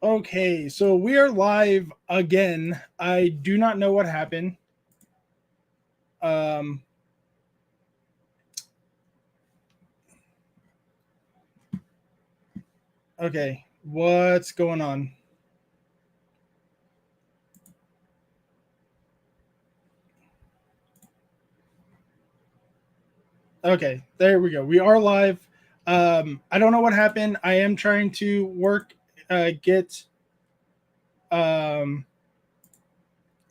Okay, so we are live again. I do not know what happened. Um, okay, what's going on? Okay, there we go. We are live. I don't know what happened. I am trying to work, get, um,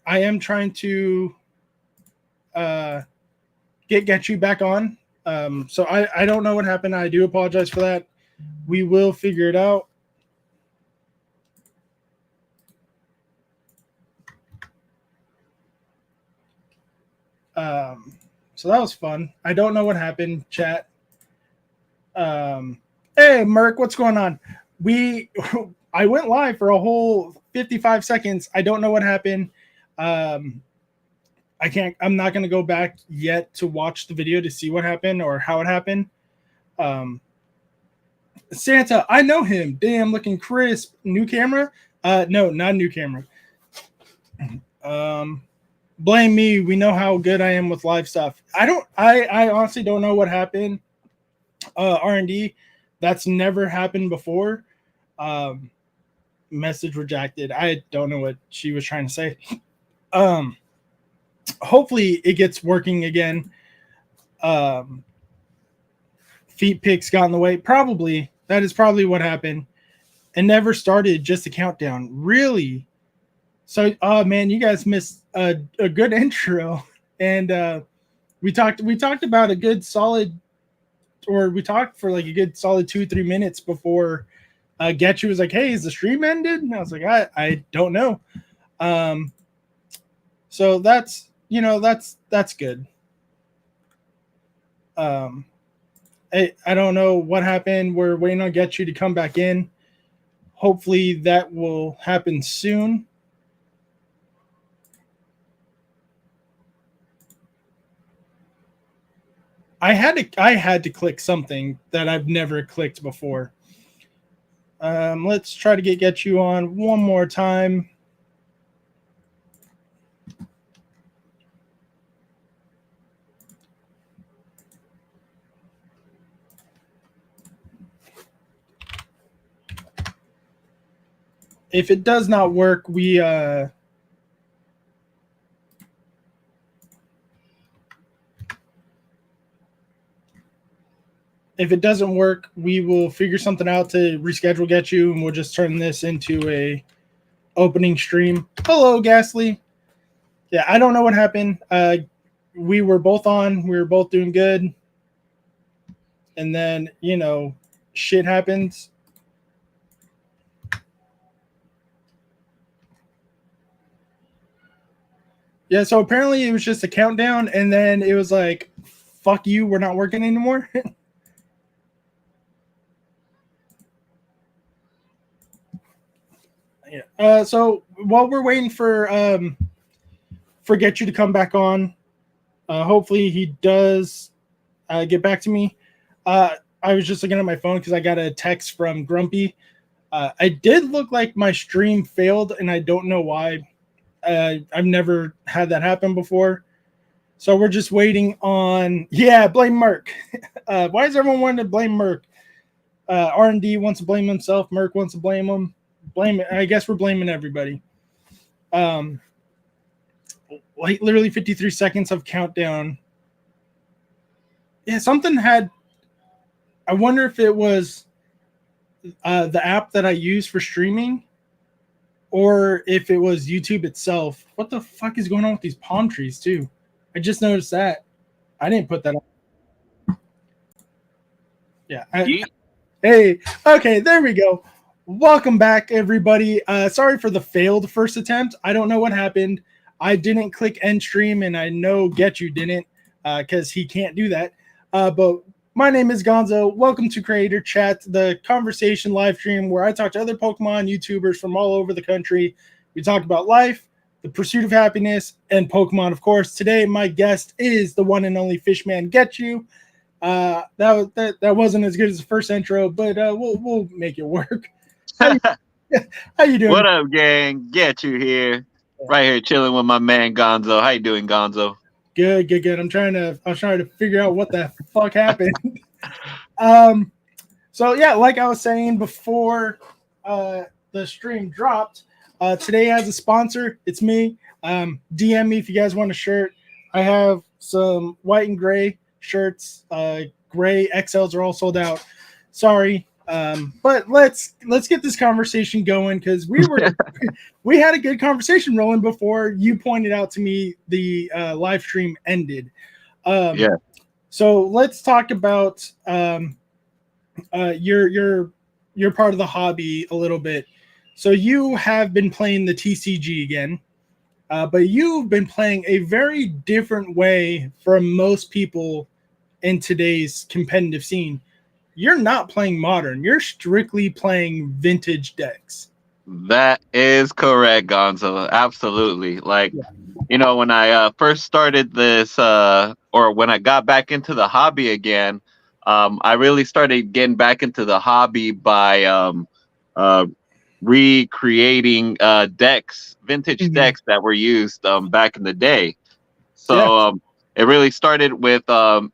I am trying to uh, get you back on. So I don't know what happened. I do apologize for that. We will figure it out. Um, so that was fun. I don't know what happened, chat. Hey, Merc, what's going on? We, I went live for a whole 55 seconds. I don't know what happened. Um, I can't. I'm not going to go back yet to watch the video to see what happened or how it happened. Um, Santa, I know him. Damn, looking crisp. New camera? No, not new camera. Um, blame me. We know how good I am with live stuff. I don't. I honestly don't know what happened. R&D. That's never happened before. Um, Message rejected. I don't know what she was trying to say. Um, Hopefully it gets working again. Feet picks got in the way. Probably that is probably what happened. And never started. Just a countdown. Really? So, oh man, you guys missed a good intro. And we talked about a good solid, or we talked for like a good solid 2-3 minutes before Getchu was like, "Hey, is the stream ended?" And I was like, "I don't know." Um, so that's good. Um, I don't know what happened. We're waiting on Getchu to come back in. Hopefully that will happen soon. I had to click something that I've never clicked before. Let's try to get you on one more time. If it does not work, if it doesn't work, we will figure something out to reschedule Getchu, and we'll just turn this into a opening stream. Hello, Ghastly. Yeah, I don't know what happened. We were both on. We were both doing good. And then, shit happens. Yeah, so apparently it was just a countdown, and then it was like, fuck you, we're not working anymore. Yeah. So while we're waiting for Getchu to come back on, hopefully he does get back to me. I was just looking at my phone because I got a text from Grumpy. I did look like my stream failed, and I don't know why. I've never had that happen before. So we're just waiting on. Yeah, blame Merc. Why does everyone want to blame Merc? R&D wants to blame himself. Merc wants to blame him. I guess we're blaming everybody. Like literally 53 seconds of countdown. Yeah, something had. I wonder if it was the app that I use for streaming, or if it was YouTube itself. What the fuck is going on with these palm trees too? I just noticed that. I didn't put that on. Yeah. Hey, okay, there we go. Welcome back, everybody. Sorry for the failed first attempt. I don't know what happened. I didn't click end stream, and I know Getchu didn't because he can't do that. But my name is Gonzo. Welcome to Creator Chat, the conversation live stream where I talk to other Pokemon YouTubers from all over the country. We talk about life, the pursuit of happiness, and Pokemon, of course. Today, my guest is the one and only Fishman Getchu. That wasn't as good as the first intro, but we'll make it work. How you doing? What up, gang? Get you here, right here, chilling with my man Gonzo. How you doing, Gonzo? Good, good, good. I was trying to figure out what the fuck happened. Um, so yeah, like I was saying before, uh, the stream dropped. Today has a sponsor. It's me. DM me if you guys want a shirt. I have some white and gray shirts. Gray XLs are all sold out. Sorry. But let's get this conversation going because we had a good conversation rolling before you pointed out to me the live stream ended. Um, Yeah, so let's talk about your part of the hobby a little bit. So you have been playing the TCG again, but you've been playing a very different way from most people in today's competitive scene. You're not playing modern. You're strictly playing vintage decks. that is correct, Gonzo. Absolutely. Like, Yeah. when I first started this, or when I got back into the hobby again, I really started getting back into the hobby by uh, recreating decks, vintage Mhm. decks that were used back in the day. Yeah. So it really started with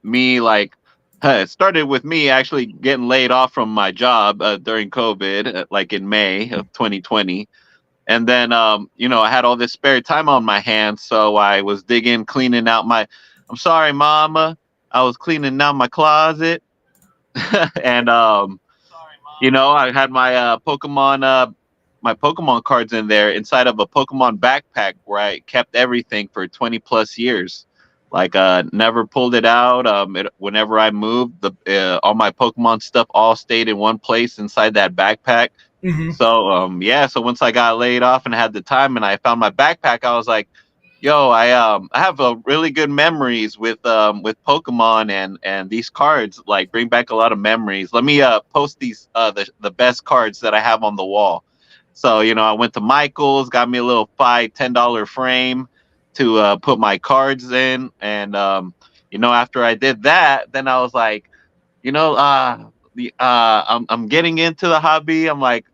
me like it started with me actually getting laid off from my job during COVID, like in May of 2020. And then I had all this spare time on my hands, so I was digging, cleaning out my. I'm sorry, Mama. I was cleaning out my closet, and I had my Pokemon cards in there inside of a Pokemon backpack where I kept everything for 20 plus years. Like never pulled it out. Whenever I moved, the all my Pokemon stuff all stayed in one place inside that backpack. Hmm. So so once I got laid off and had the time and I found my backpack, I was like, yo, I have really good memories with Pokemon and these cards like bring back a lot of memories. Let me post these the best cards that I have on the wall. So I went to Michael's, got me a little $10 frame to put my cards in, and after I did that, then I was like, I'm getting into the hobby. I'm like,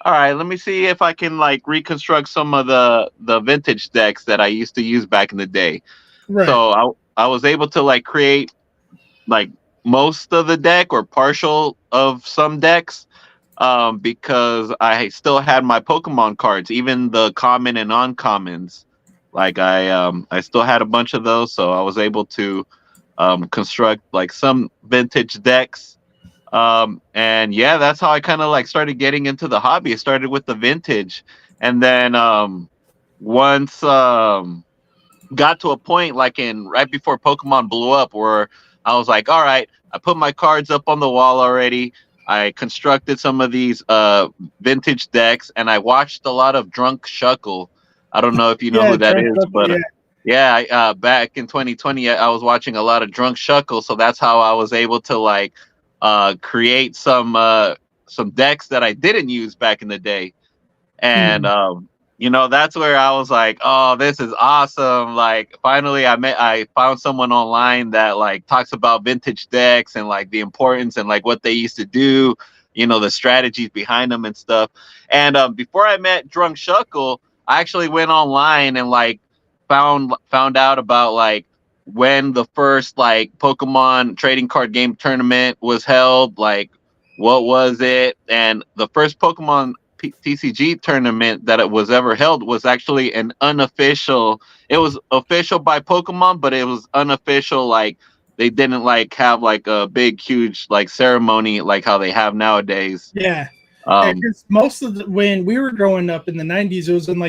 all right, let me see if I can like reconstruct some of the vintage decks that I used to use back in the day. Right. So I was able to like create like most of the deck or partial of some decks because I still had my Pokemon cards, even the common and uncommons. Like I still had a bunch of those, so I was able to construct like some vintage decks. And yeah, that's how I kind of like started getting into the hobby. It started with the vintage, and then once got to a point like in right before Pokemon blew up where I was like, all right, I put my cards up on the wall already. I constructed some of these vintage decks, and I watched a lot of Drunk Shuckle. I don't know if you know Yeah. who that Drunk is, Buckle. but Yeah. yeah, back in 2020, I was watching a lot of Drunk Shuckle, so that's how I was able to like create some decks that I didn't use back in the day. And Mhm. that's where I was like, oh, this is awesome. Like finally I found someone online that like talks about vintage decks and like the importance and like what they used to do, the strategies behind them and stuff. And before I met Drunk Shuckle, I actually went online and like found out about like when the first like Pokemon trading card game tournament was held, like what was it? And the first Pokemon TCG tournament that it was ever held was actually an unofficial. It was official by Pokemon, but it was unofficial. Like they didn't like have like a big, huge like ceremony like how they have nowadays. Yeah. Yeah. Um, Because most of when we were growing up in the '90s, it was in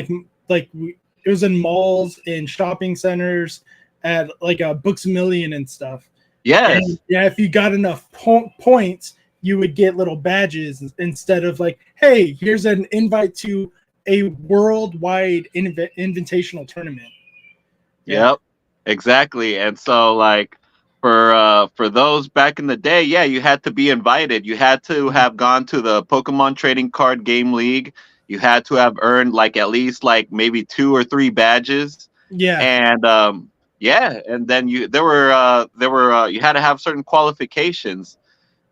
it was in malls and shopping centers at like a Books a Million and stuff. And yes, yeah, if you got enough points, you would get little badges instead of like, hey, here's an invite to a worldwide invitational tournament. Yeah. yep, exactly. And so like for those back in the day, yeah, you had to be invited. You had to have gone to the Pokemon Trading Card Game League. You had to have earned like at least like maybe two or three badges. Yeah. And yeah, and then you had to have certain qualifications.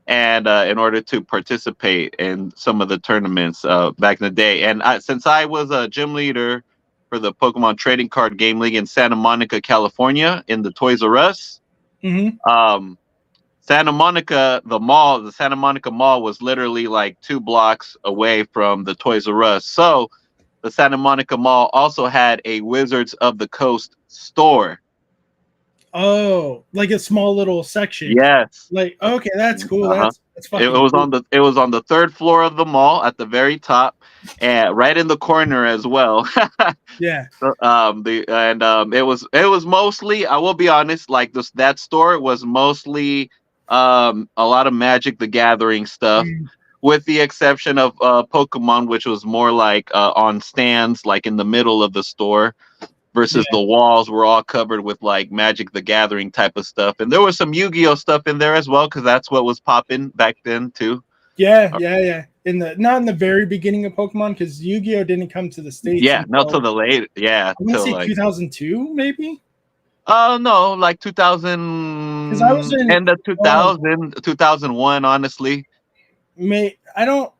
and in order to participate in some of the tournaments back in the day. And since I was a gym leader for the Pokemon Trading Card Game League in Santa Monica, California, in the Toys R Us, Santa Monica, the Santa Monica Mall was literally like 2 blocks away from the Toys R Us. So the Santa Monica Mall also had a Wizards of the Coast store. Oh, like a small little section. Yes. Like, okay, that's cool. That's fucking it was cool. on the 3rd floor of the mall at the very top, and right in the corner as well. Yeah. It was mostly, I will be honest, like that store was mostly a lot of Magic the Gathering stuff, with the exception of Pokemon, which was more like on stands, like in the middle of the store, versus the walls were all covered with like Magic the Gathering type of stuff. And there was some Yu-Gi-Oh stuff in there as well, because that's what was popping back then too. Yeah. Not in the very beginning of Pokemon, because Yu-Gi-Oh didn't come to the States. Yeah, not till the late. Yeah, I want to say like 2002, maybe. Oh no, like 2000. Because I was in end of 2000, 2001. Honestly, I don't.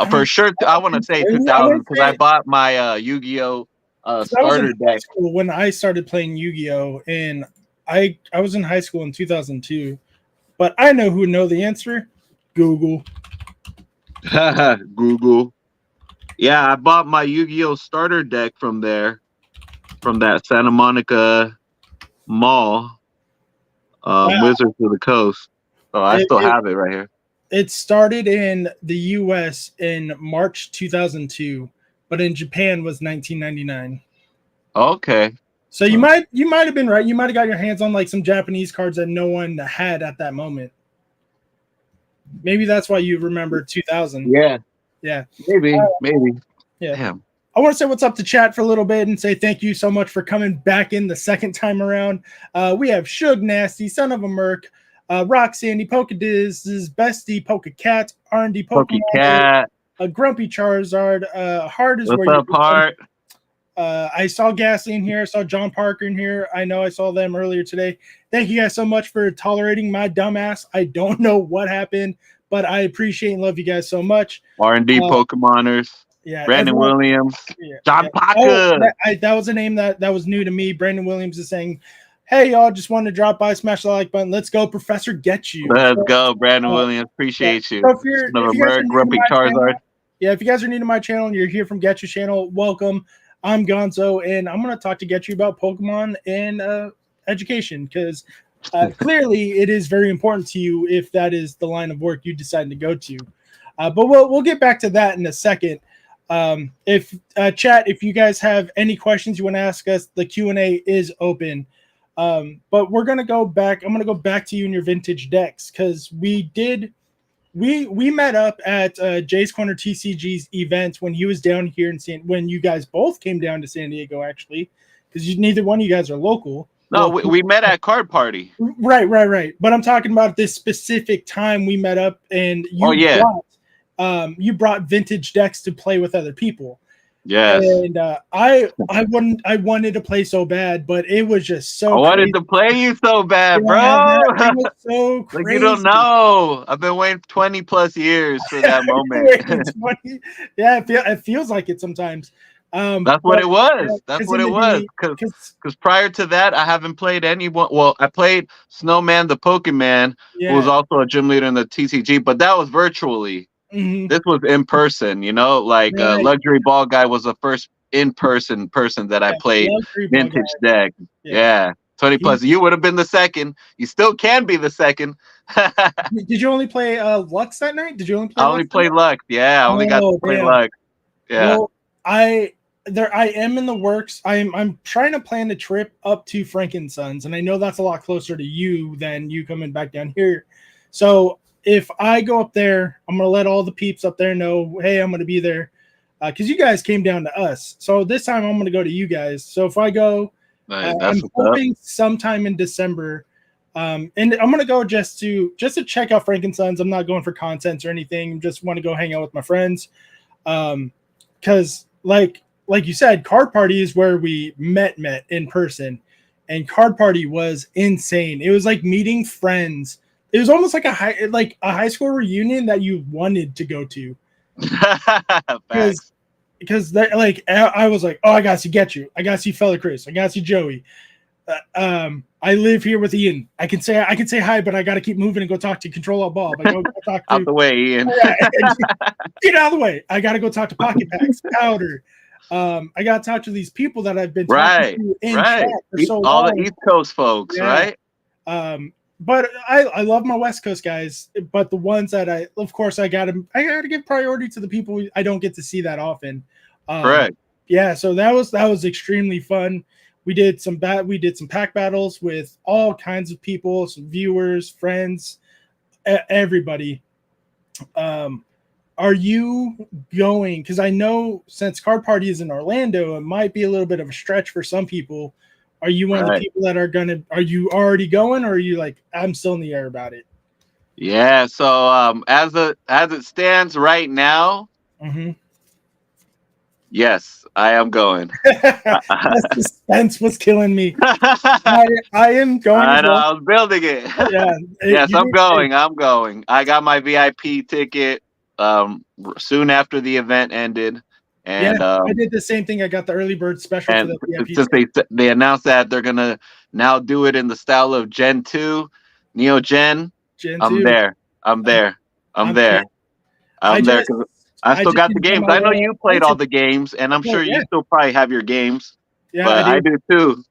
For sure, I want to say 2000 because I bought my Yu-Gi-Oh starter deck when I started playing Yu-Gi-Oh, and I was in high school in 2002, but I know who would know the answer. Google. Google. Yeah, I bought my Yu-Gi-Oh starter deck from there, from that Santa Monica Mall, Wizards of the Coast. So I still have it right here. It started in the U.S. in March 2002, but in Japan was 1999. Okay. So you might have been right. You might have got your hands on like some Japanese cards that no one had at that moment. Maybe that's why you remember 2000. Yeah. Maybe. Yeah. Damn. I want to say what's up to chat for a little bit and say thank you so much for coming back in the second time around. We have Shug Nasty, Son of a Merc, Rock Sandy, Polkadiz, Bestie, Poke Cat, R&D Pokemon, a Grumpy Charizard, Heart is what's up, Heart? I saw Gasly in here. I saw John Parker in here. I know I saw them earlier today. Thank you guys so much for tolerating my dumbass. I don't know what happened, but I appreciate and love you guys so much. R&D Pokemoners. Yeah, Brandon Williams. John Parker. That was a name that was new to me. Brandon Williams is saying, hey, y'all, just wanted to drop by, smash the like button. Let's go, Professor Get You. Let's go, Brandon Williams. Appreciate you. So if you guys are Grumpy Charizard. If you guys are new to my channel and you're here from Get You channel, welcome. I'm Gonzo, and I'm going to talk to Get You about Pokemon and education, because clearly it is very important to you if that is the line of work you decide to go to. But we'll get back to that in a second. If chat, if you guys have any questions you want to ask us, the Q&A is open. But we're going to go back. I'm going to go back to you in your vintage decks, because we met up at Jay's Corner TCG's event when he was down here in when you guys both came down to San Diego, actually, because neither one of you guys are local. No, we met at Card Party. Right. But I'm talking about this specific time we met up, and you brought vintage decks to play with other people. Yes. And I wanted to play so bad, but it was just so. I wanted to play you so bad, bro. It was so crazy. Like, you don't know. I've been waiting 20 plus years for that moment. Yeah, it feels like it sometimes. That's what it was. That's what it was. Because prior to that, I haven't played anyone. Well, I played Snowman the Pokemon, who was also a gym leader in the TCG, but that was virtually. Mm-hmm. This was in person, like Luxury Ball Guy was the first in-person person that I played vintage deck. Yeah. 20 plus. You would have been the second. You still can be the second. Did you only play Lux that night? Did you only play? I only played Lux. Yeah, I only got to play Lux. Yeah. Well, I am in the works. I'm trying to plan a trip up to Frankensons, and I know that's a lot closer to you than you coming back down here. So if I go up there, I'm going to let all the peeps up there know, hey, I'm going to be there, because you guys came down to us. So this time I'm going to go to you guys. So if I go, I'm hoping sometime in December, and I'm going to go just to check out Frankensons. I'm not going for content or anything. Just want to go hang out with my friends. Because like you said, Card Party is where we met in person, and Card Party was insane. It was like meeting friends It was almost like a high school reunion that you wanted to go to. Facts. Because I was like, oh, I got to get you. I got to see fella Chris. I got to see Joey. I live here with Ian. I can say hi, but I got to keep moving and go talk to Control Alt Bob. I go talk to Out the way, Ian. Get out of the way. I got to go talk to Pocket Packs, Powder. I got to talk to these people that I've been talking to in chat for so long. All the East Coast folks, right? But I love my West Coast guys. But the ones that I gotta give priority to the people I don't get to see that often. Correct. Yeah, so that was extremely fun. We did some pack battles with all kinds of people, some viewers, friends, everybody. Are you going? Because I know since Card Party is in Orlando, it might be a little bit of a stretch for some people. Are you one of the people that are gonna? Are you already going, or are you like I'm still in the air about it? Yeah. So as it stands right now, yes, I am going. That suspense was killing me. I am going. I know. I was building it. Yeah. Yes, I'm going. I'm going. I got my VIP ticket soon after the event ended. And I did the same thing. I got the early bird special for the VIP. Since they announced that they're gonna now do it in the style of Gen 2, Neo Gen. I'm there. I'm there because I still got the games. I know you played all the games, and I'm sure you still probably have your games. Yeah, but I do too.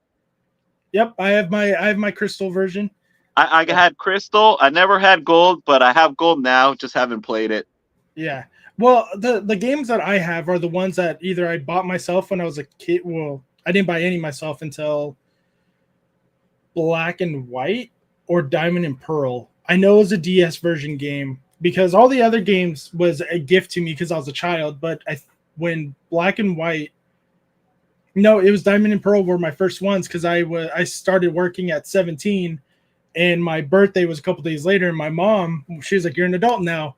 Yep, I have my crystal version. I had crystal. I never had gold, but I have gold now. Just haven't played it. Yeah. Well, the games that I have are the ones that either I bought myself when I was a kid. Well, I didn't buy any myself until Black and White or Diamond and Pearl. I know it was a DS version game because all the other games was a gift to me because I was a child. But when Black and White, no, it was Diamond and Pearl were my first ones because I started working at 17, and my birthday was a couple days later. And my mom, she was like, "You're an adult now.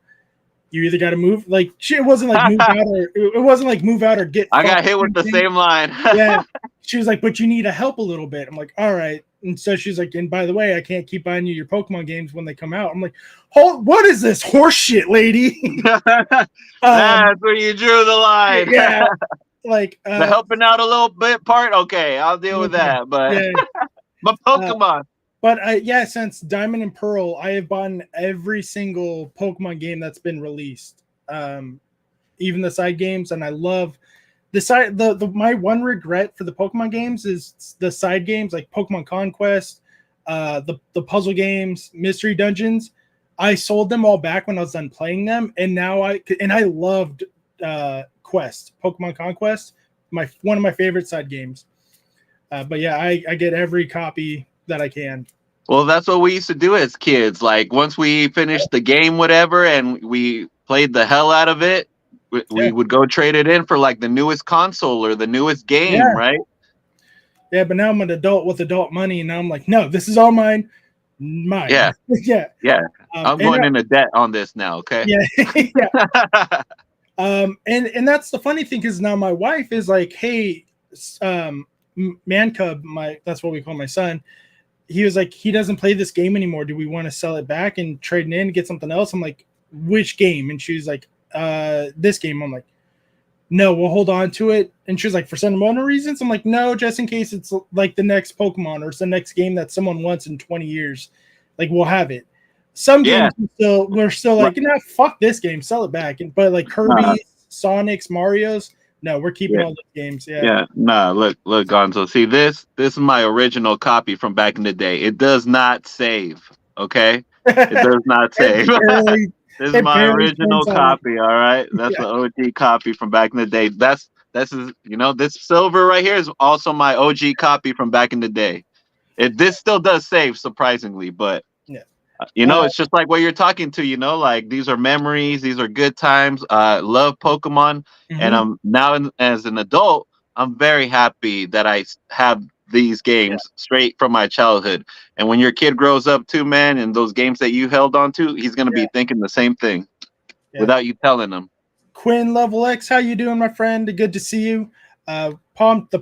You either got to move." Like it wasn't like move out or get. I got hit with the same line. Yeah, she was like, "But you need to help a little bit." I'm like, "All right." And so she's like, "And by the way, I can't keep buying you your Pokemon games when they come out." I'm like, what is this horse shit, lady?" That's where you drew the line. Yeah, like the helping out a little bit part. Okay, I'll deal with that. But my Pokemon. But since Diamond and Pearl, I have bought every single Pokemon game that's been released, even the side games, and I love the side. My one regret for the Pokemon games is the side games like Pokemon Conquest, the puzzle games, Mystery Dungeons. I sold them all back when I was done playing them, and now I loved Quest, Pokemon Conquest, one of my favorite side games. But yeah, I get every copy that I can. Well, that's what we used to do as kids. Like once we finished the game, whatever, and we played the hell out of it, we would go trade it in for like the newest console or the newest game, right? Yeah, but now I'm an adult with adult money, and now I'm like, no, this is all mine. Yeah. Yeah. I'm going into debt on this now. Okay. Yeah. And that's the funny thing is now my wife is like, hey, Man Cub, that's what we call my son. He was like, he doesn't play this game anymore. Do we want to sell it back and trade it in, get something else? I'm like, which game? And she's like, this game. I'm like, no, we'll hold on to it. And she's like, for sentimental reasons? I'm like, no, just in case it's like the next Pokemon or it's the next game that someone wants in 20 years. Like, we'll have it. Some games we're still like, fuck this game, sell it back. But like Kirby, Sonic's, Mario's, no, we're keeping all the games. Yeah. Nah, look, Gonzo. See this is my original copy from back in the day. It does not save. Okay, it does not save. This is my original copy. All right, that's the OG copy from back in the day. This silver right here is also my OG copy from back in the day. This still does save, surprisingly, but it's just like what you're talking to. Like these are memories, these are good times. Love Pokemon, and I'm now as an adult, I'm very happy that I have these games straight from my childhood. And when your kid grows up too, man, and those games that you held on to, he's gonna be thinking the same thing without you telling him. Quinn Level X, how you doing, my friend? Good to see you. The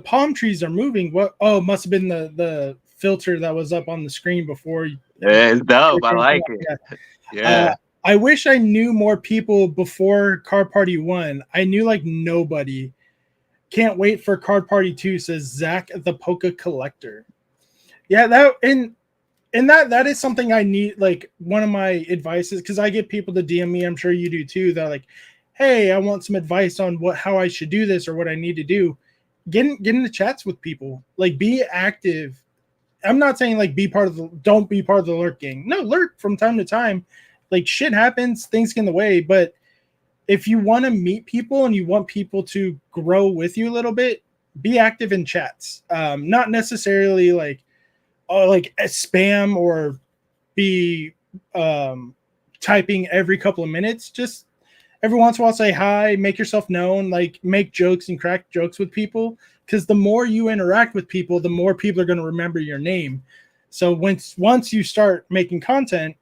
palm trees are moving. What? Oh, it must have been the filter that was up on the screen before It's dope. I like it. Yeah. I wish I knew more people before Card Party 1. I knew like nobody. Can't wait for Card Party 2, says Zach the Polka Collector. Yeah, that is something I need. Like, one of my advices, because I get people to DM me, I'm sure you do too. They're like, hey, I want some advice on how I should do this or what I need to do. Get in the chats with people. Like, be active. I'm not saying like don't be part of the lurk gang. No, lurk from time to time. Like, shit happens, things get in the way. But if you want to meet people and you want people to grow with you a little bit, be active in chats. Not necessarily like a spam or be typing every couple of minutes. Just every once in a while say hi, make yourself known, like make jokes and crack jokes with people. Because the more you interact with people, the more people are going to remember your name. So once you start making content,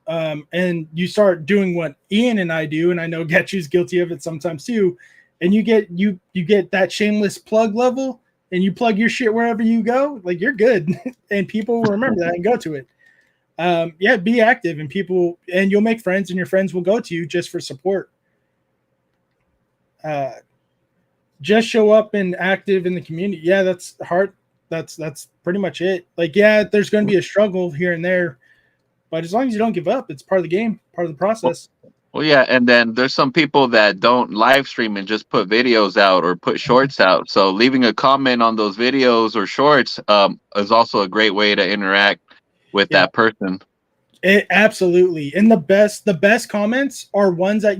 and you start doing what Ian and I do, and I know Getchu's guilty of it sometimes too, and you get that shameless plug level, and you plug your shit wherever you go, like, you're good, and people will remember that and go to it. Yeah, be active, and you'll make friends, and your friends will go to you just for support. Just show up and active in the community. Yeah, that's hard. That's pretty much it. Like, yeah, there's going to be a struggle here and there, but as long as you don't give up, it's part of the game, part of the process. Well, yeah, and then there's some people that don't live stream and just put videos out or put shorts out. So leaving a comment on those videos or shorts is also a great way to interact with that person. Absolutely. And the best comments are ones that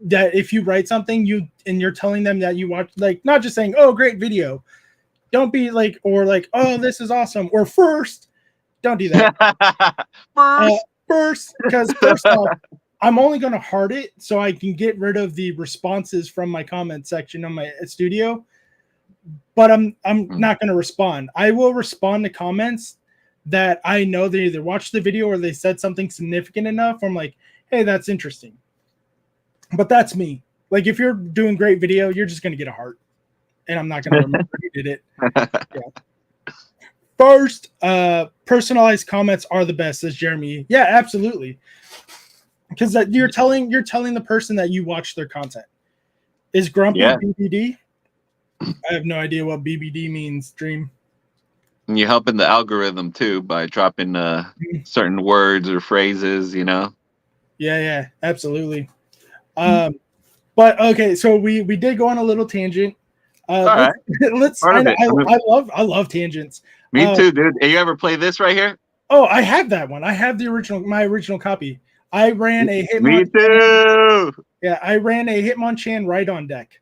that if you write something you're telling them that you watch, like, not just saying, oh, great video. Don't be like, or like, oh, this is awesome, or first. Don't do that. First, because first off, I'm only going to heart it so I can get rid of the responses from my comment section on my studio. But I'm not going to respond. I will respond to comments that I know they either watched the video or they said something significant enough. I'm like, hey, that's interesting. But that's me. Like, if you're doing great video, you're just going to get a heart, and I'm not going to remember you did it. Yeah. First, personalized comments are the best, says Jeremy. Yeah, absolutely. Because you're telling the person that you watch their content. Is Grumpy BBD? I have no idea what BBD means, Dream. And you're helping the algorithm too by dropping certain words or phrases, you know? Yeah, absolutely. But okay, so we did go on a little tangent. I love tangents. Me too, dude. Have you ever played this right here? Oh, I have that one. I have my original copy. I ran a Hitmonchan. Me too. Yeah, I ran a Hitmonchan right on deck.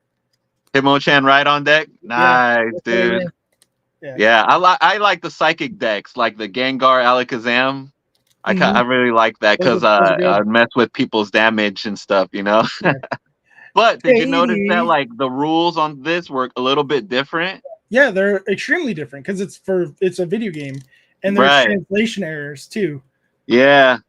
Hitmonchan right on deck? Nice, dude. Yeah, I like the psychic decks, like the Gengar Alakazam. I really like that because I mess with people's damage and stuff, you know? Yeah. But did you notice that, like, the rules on this were a little bit different? Yeah, they're extremely different because it's a video game, and there's translation errors too. Yeah.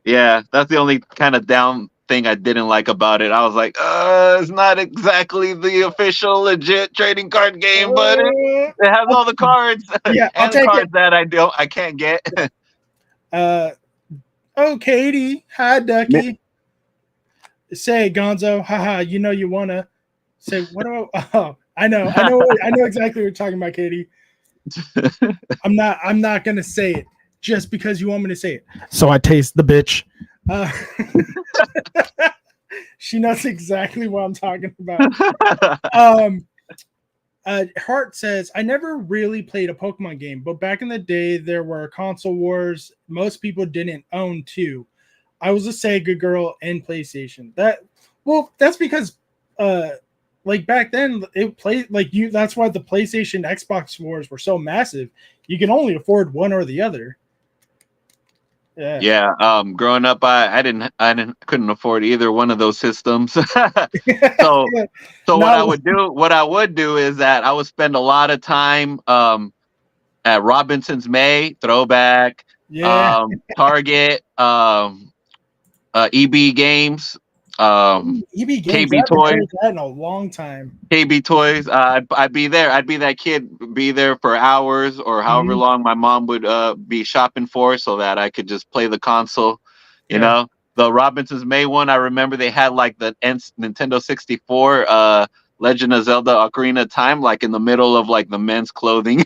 That's the only kind of down thing I didn't like about it. I was like, it's not exactly the official legit trading card game, but it has all the cards. Yeah, and cards that I can't get. Oh, Katie, hi, Ducky. Say, Gonzo, haha, you know you wanna say what? I know exactly what you're talking about, Katie. I'm not gonna say it just because you want me to say it. So I taste the bitch. She knows exactly what I'm talking about. Hart says, I never really played a Pokemon game, but back in the day there were console wars. Most people didn't own two. I was a Sega girl and PlayStation. That's because like back then it played like you. That's why the PlayStation Xbox wars were so massive. You can only afford one or the other. Yeah. Growing up, I couldn't afford either one of those systems. So what I would do is that I would spend a lot of time at Robinson's May Throwback, Target, EB Games, EB Games, I KB haven't Toys. heard that in a long time. KB Toys. I'd be there. I'd be that kid, be there for hours or however Mhm. long my mom would be shopping for, so that I could just play the console. You Yeah. know, the Robinsons May one. I remember they had like the Nintendo 64, Legend of Zelda: Ocarina of Time, like in the middle of like the men's clothing.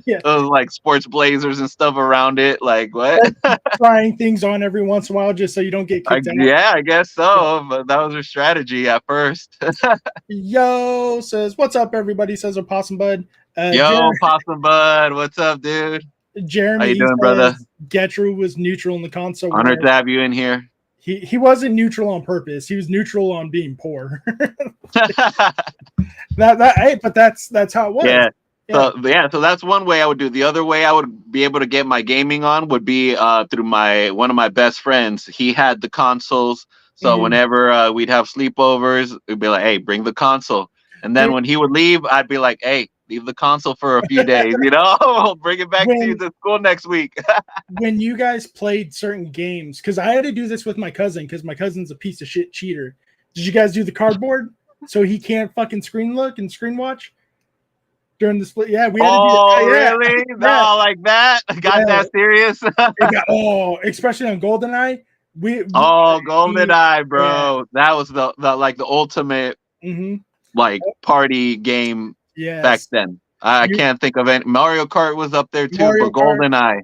Yeah. Those like sports blazers and stuff around it. Like what? Trying things on every once in a while just so you don't get kicked out. Yeah, I guess so. But that was her strategy at first. Yo says, "What's up, everybody?" Says Opossum Bud. Yo, Possum Bud, what's up, dude? How Jeremy you doing, brother? says Getru was neutral in the console war. Honored to have you in here. He wasn't neutral on purpose. He was neutral on being poor. But that's how it was. Yeah. Yeah. So that's one way I would do. The other way I would be able to get my gaming on would be through one of my best friends. He had the consoles, so Mhm. whenever we'd have sleepovers, we'd be like, "Hey, bring the console." And then when he would leave, I'd be like, "Hey, leave the console for a few days, you know, I'll bring it back to you to school next week." When you guys played certain games, because I had to do this with my cousin, because my cousin's a piece of shit cheater. Did you guys do the cardboard so he can't fucking screen look and screen watch during the split? Yeah, we had to do it. Yeah, Really? yeah. No, like that? Got that serious? Especially on GoldenEye. GoldenEye, bro. Yeah. That was the like the ultimate like party game back then. I can't think of any. Mario Kart was up there too, but GoldenEye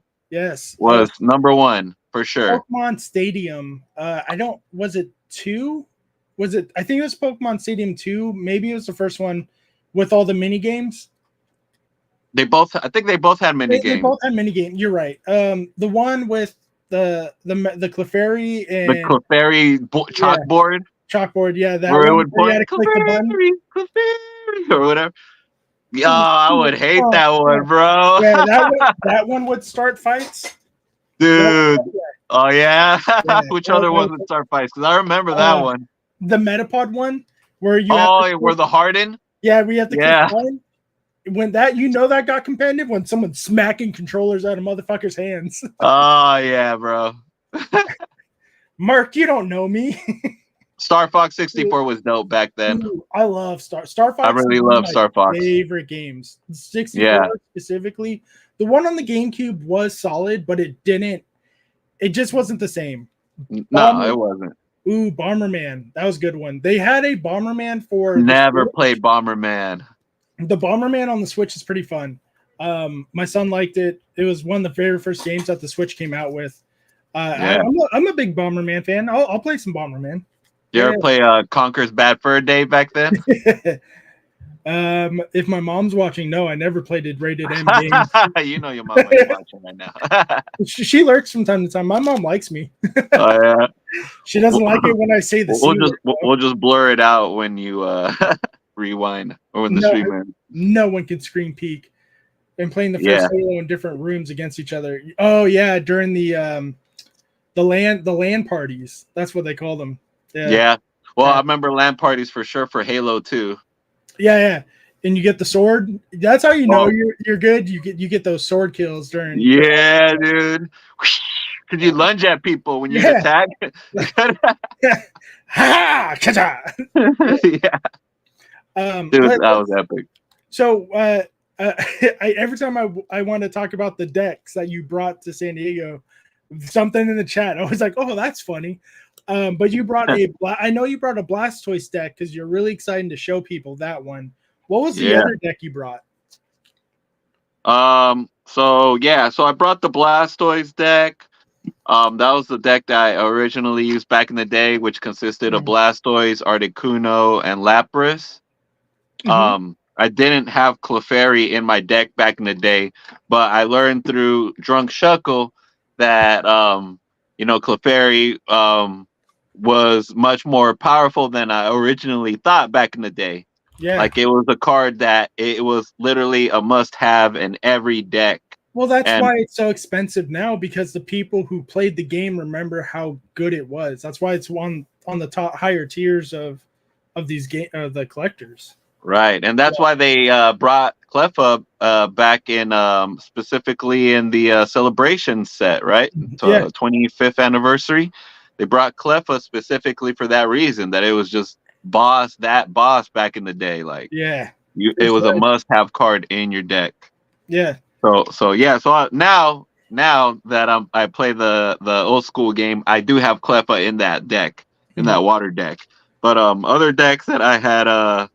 was number one for sure. Pokemon Stadium. Was it 2? I think it was Pokemon Stadium 2. Maybe it was the first one with all the mini games. I think they both had mini games. They both had mini games. You're right. The one with the Clefairy and the Clefairy chalkboard. Chalkboard, yeah, that where one. It would Where you had to click the button. Clefairy, or whatever. Yeah, I would hate that one, bro. Yeah, that one would start fights. Dude. Oh yeah. Which other one would start fights? Because I remember that one. The Metapod one, where you where the Harden? Yeah, we have to click one. When that got competitive when someone's smacking controllers out of motherfuckers' hands. Oh yeah, bro. Mark, you don't know me. Star Fox 64 was dope back then. Ooh, I love Star Fox. I really love Star Fox. Favorite games. 64 specifically. The one on the GameCube was solid, but it just wasn't the same. No, it wasn't. Ooh, Bomberman. That was a good one. They had a Bomberman for Never played Bomberman. The Bomberman on the Switch is pretty fun. My son liked it. It was one of the very first games that the Switch came out with. I'm a big Bomberman fan. I'll play some Bomberman. You ever play Conker's Bad Fur Day back then? If my mom's watching, no, I never played a rated M game. You know your mom is watching right now. She lurks from time to time. My mom likes me. Oh yeah. She doesn't like it when I say the we'll just blur it out when you rewind or when the stream ends. No one can screen peek. And playing the first Halo in different rooms against each other. Oh yeah, during the LAN parties. That's what they call them. Yeah. Well, I remember LAN parties for sure for Halo 2. Yeah. And you get the sword. That's how you know you're good. You get those sword kills during. Yeah, dude. Could you lunge at people when you attack? Ha! Yeah. Dude, that was epic. So every time I want to talk about the decks that you brought to San Diego, something in the chat, I was like, oh, that's funny. But you brought I know you brought a Blastoise deck because you're really excited to show people that one. What was the other deck you brought? So I brought the Blastoise deck. That was the deck that I originally used back in the day, which consisted of Blastoise, Articuno, and Lapras. I didn't have Clefairy in my deck back in the day, but I learned through Drunk Shuckle that Clefairy was much more powerful than I originally thought back in the day. Yeah. Like it was a card that it was literally a must-have in every deck. Well, that's why it's so expensive now, because the people who played the game remember how good it was. That's why it's on the top higher tiers of these the collectors. Right, and that's why they brought Clef back in specifically in the celebration set, right? 25th anniversary. they brought Cleffa specifically for that reason, that it was just boss back in the day. Like Yeah. it was a must-have card in your deck. Yeah. So now that I play the old school game, I do have Cleffa in that deck, in that water deck. But other decks that I had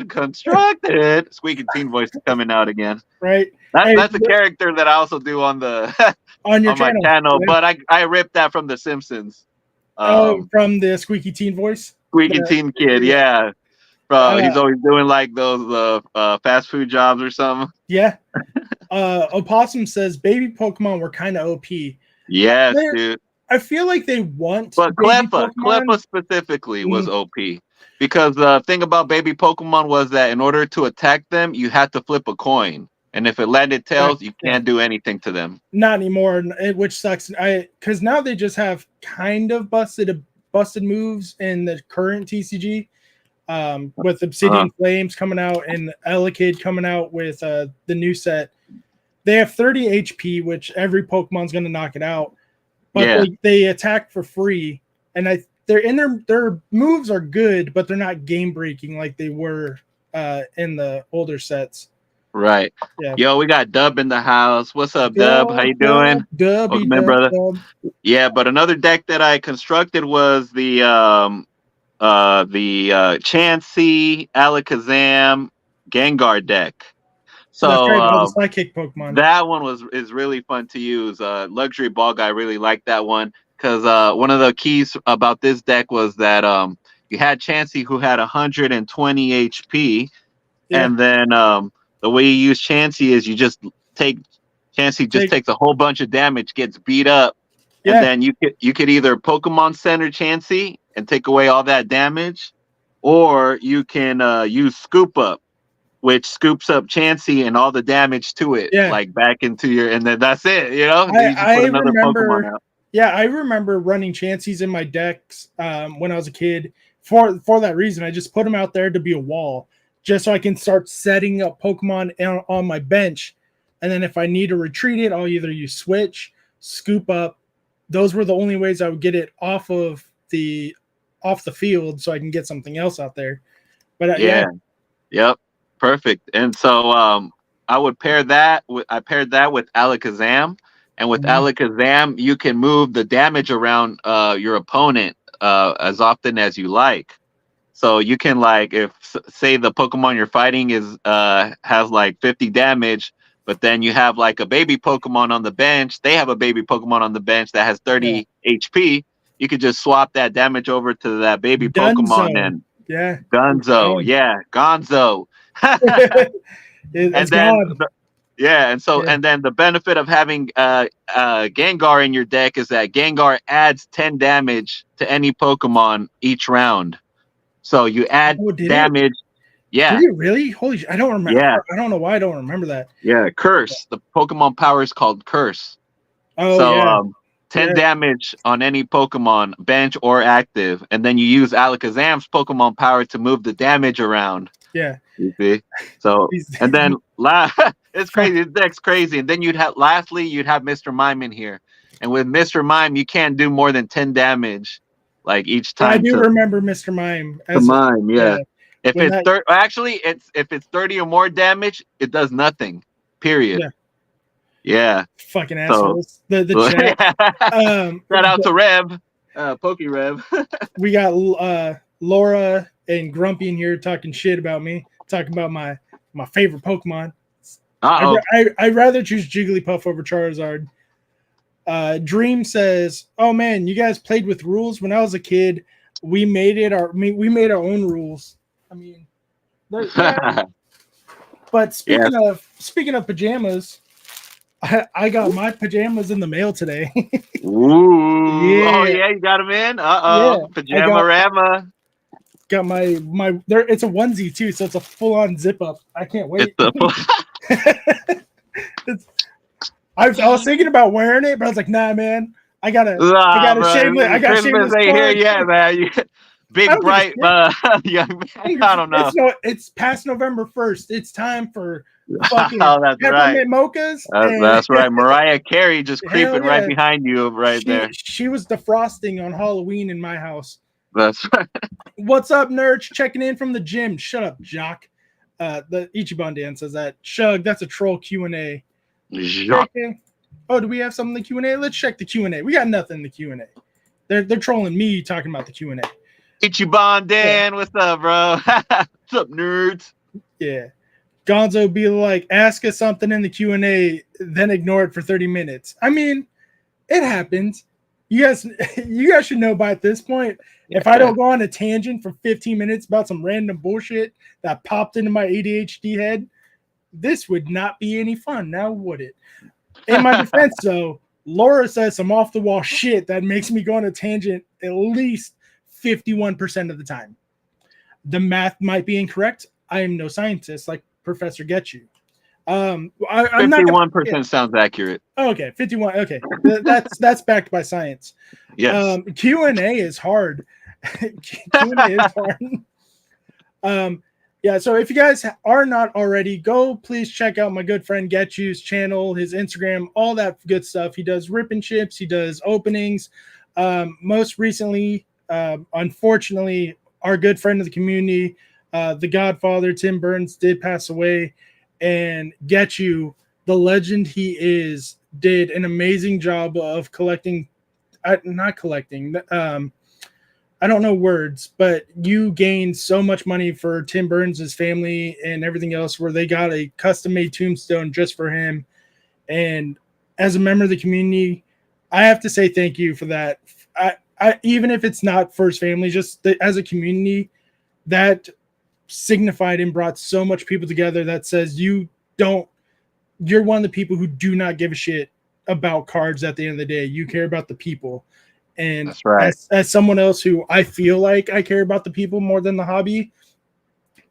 constructed, squeaky teen voice is coming out again. Right. That's a character that I also do on the on your my channel, but I ripped that from The Simpsons. From the squeaky teen voice. Squeaky teen kid, yeah. He's always doing like those fast food jobs or something. Yeah. Opossum says baby Pokemon were kind of OP. Yes, dude. I feel like they want. But Cleffa specifically was OP. Because the thing about baby Pokemon was that in order to attack them, you had to flip a coin. And if it landed tails, you can't do anything to them. Not anymore, which sucks. Because now they just have kind of busted moves in the current TCG. With Obsidian Flames coming out and Elekid coming out with the new set. They have 30 HP, which every Pokemon's going to knock it out. But they attack for free, and their moves are good, but they're not game breaking like they were in the older sets. Right. Yeah. Yo, we got Dub in the house. What's up, Dub? How you doing? Welcome in, brother. Yeah, but another deck that I constructed was the Chansey, Alakazam, Gengar deck. So the psychic Pokemon. That one is really fun to use. Luxury Ball Guy really liked that one because one of the keys about this deck was that you had Chansey who had 120 HP, and then the way you use Chansey is you just take Chansey takes a whole bunch of damage, gets beat up, and then you could either Pokemon Center Chansey and take away all that damage, or you can use Scoop Up, which scoops up Chansey and all the damage to it, like back into your, and then that's it, you know? I remember, I remember running Chanseys in my decks when I was a kid for that reason. I just put them out there to be a wall, just so I can start setting up Pokemon on my bench. And then if I need to retreat it, I'll either use Switch, Scoop Up. Those were the only ways I would get it off the field so I can get something else out there. But Yep. Perfect. And so I would pair that with Alakazam, and with Alakazam you can move the damage around your opponent as often as you like. So you can, like, if say the Pokemon you're fighting has like 50 damage, but then you have like a baby Pokemon on the bench, they have a baby Pokemon on the bench that has 30 HP, you could just swap that damage over to that baby Pokemon and Gonzo. And then the benefit of having Gengar in your deck is that Gengar adds 10 damage to any Pokemon each round. So you add damage. Yeah. Did it really? Holy shit. I don't remember. Yeah. I don't know why I don't remember that. Yeah, Curse. The Pokemon power is called Curse. Oh, so 10 damage on any Pokemon, bench or active, and then you use Alakazam's Pokemon power to move the damage around. Yeah. You see? So, and then it's crazy. This deck's crazy. And then you'd have Mr. Mime in here. And with Mr. Mime, you can't do more than 10 damage like each time. I do remember Mr. Mime. If it's 30 or more damage, it does nothing. Period. Yeah. Fucking assholes. The chat. Shout out to Rev. Poke Rev. We got Laura and Grumpy in here talking shit about me, talking about my favorite Pokemon. I'd rather choose Jigglypuff over Charizard. Dream says, "Oh man, you guys played with rules when I was a kid. We made our own rules. I mean, but speaking of pajamas, I got my pajamas in the mail today." Ooh, oh yeah, you got them in. Pajama-rama. Got my there. It's a onesie too, so it's a full-on zip up. I can't wait. I was thinking about wearing it, but I was like, nah, man. I gotta shameless. I got shameless. Here, yeah, man. I big don't give a bright shit. young man. I don't give a I shit. don't know. It's past November 1st. It's time for fucking Oh, that's right. peppermint mochas and That's right. Mariah Carey just hell creeping right yeah. behind you right there. She was defrosting on Halloween in my house. That's right. What's up, nerds? Checking in from the gym. Shut up, jock. The Ichiban Dan says that. Shug, that's a troll Q&A. Jacques. Oh, do we have something in the Q&A? Let's check the Q&A. We got nothing in the Q&A. They're trolling me talking about the Q&A. Ichiban Dan, what's up, bro? What's up, nerds? Yeah. Gonzo be like, ask us something in the Q&A, then ignore it for 30 minutes. I mean, it happens. You guys should know by this point, if I don't go on a tangent for 15 minutes about some random bullshit that popped into my ADHD head, this would not be any fun, now would it? In my defense, though, Laura says some off-the-wall shit that makes me go on a tangent at least 51% of the time. The math might be incorrect. I am no scientist like Professor Getchu. I'm not 51% sounds accurate. Okay, 51. Okay, that's backed by science. Yes. Q&A is hard. Q&A is hard. Yeah, so if you guys are not already, go please check out my good friend Getchu's channel, his Instagram, all that good stuff. He does rip and chips, he does openings. Most recently, unfortunately, our good friend of the community, the Godfather Tim Burns, did pass away, and Getchu, the legend he is, did an amazing job of not collecting. I don't know words, but you gained so much money for Tim Burns' family and everything else, where they got a custom-made tombstone just for him. And as a member of the community, I have to say thank you for that. I even if it's not for his family, just as a community, that signified and brought so much people together. That says you're one of the people who do not give a shit about cards at the end of the day. You care about the people. And that's right. As someone else who I feel like I care about the people more than the hobby,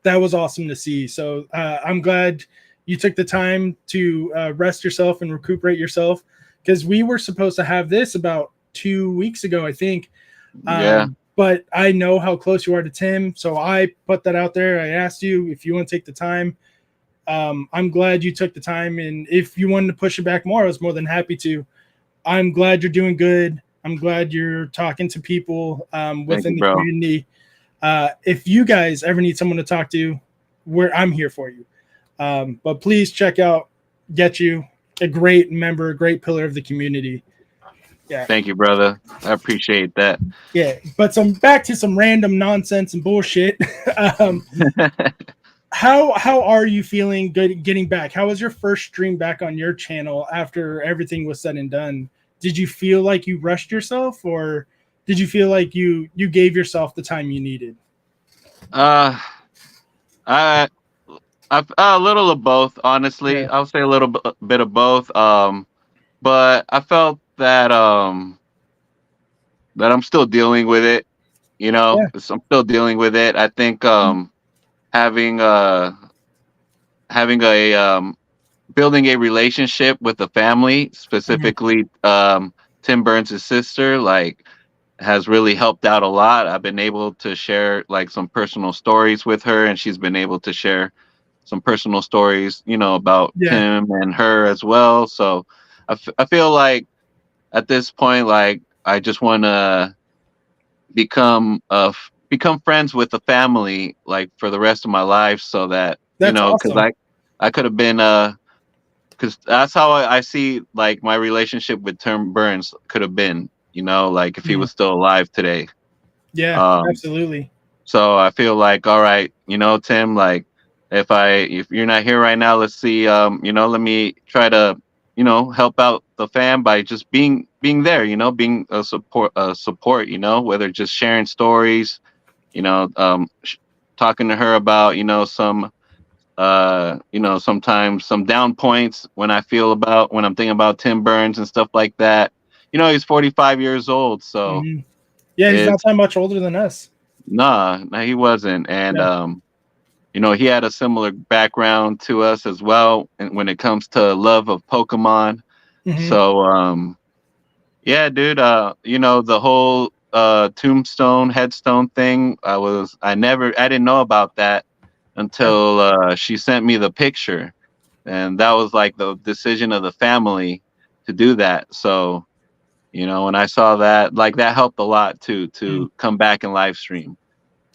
that was awesome to see. So I'm glad you took the time to rest yourself and recuperate yourself, because we were supposed to have this about 2 weeks ago, I think. Yeah. But I know how close you are to Tim, so I put that out there. I asked you if you want to take the time. I'm glad you took the time, and if you wanted to push it back more, I was more than happy to. I'm glad you're doing good. I'm glad you're talking to people within the community. If you guys ever need someone to talk to, I'm here for you. But please check out Getchu, a great member, a great pillar of the community. Yeah. Thank you, brother. I appreciate that. Yeah, but back to some random nonsense and bullshit. How are you feeling getting back? How was your first stream back on your channel after everything was said and done? Did you feel like you rushed yourself, or did you feel like you gave yourself the time you needed? I a little of both, honestly. Yeah. I'll say a little bit of both. But I felt that that I'm still dealing with it. You know, Yeah. I'm still dealing with it. I think having a building a relationship with the family, specifically Tim Burns' sister, like, has really helped out a lot. I've been able to share like some personal stories with her, and she's been able to share some personal stories, you know, about Tim and her as well. So I feel like at this point, like, I just want to become friends with the family, like, for the rest of my life, so that That's awesome. because I could have been because that's how I see like my relationship with Tim Burns could have been, you know, like if he was still alive today. Yeah, absolutely. So I feel like, all right, you know, Tim, like, if you're not here right now, let's see, you know, let me try to, you know, help out the fam by just being there, you know, being a support, you know, whether just sharing stories, you know, talking to her about, you know, you know, sometimes some down points when I'm thinking about Tim Burns and stuff like that. You know, he's 45 years old, so yeah, he's not that much older than us. Nah, he wasn't. And you know, he had a similar background to us as well when it comes to love of Pokemon. So yeah, dude, you know, the whole tombstone headstone thing. I didn't know about that until she sent me the picture, and that was like the decision of the family to do that. So, when I saw that, like that helped a lot to come back and live stream.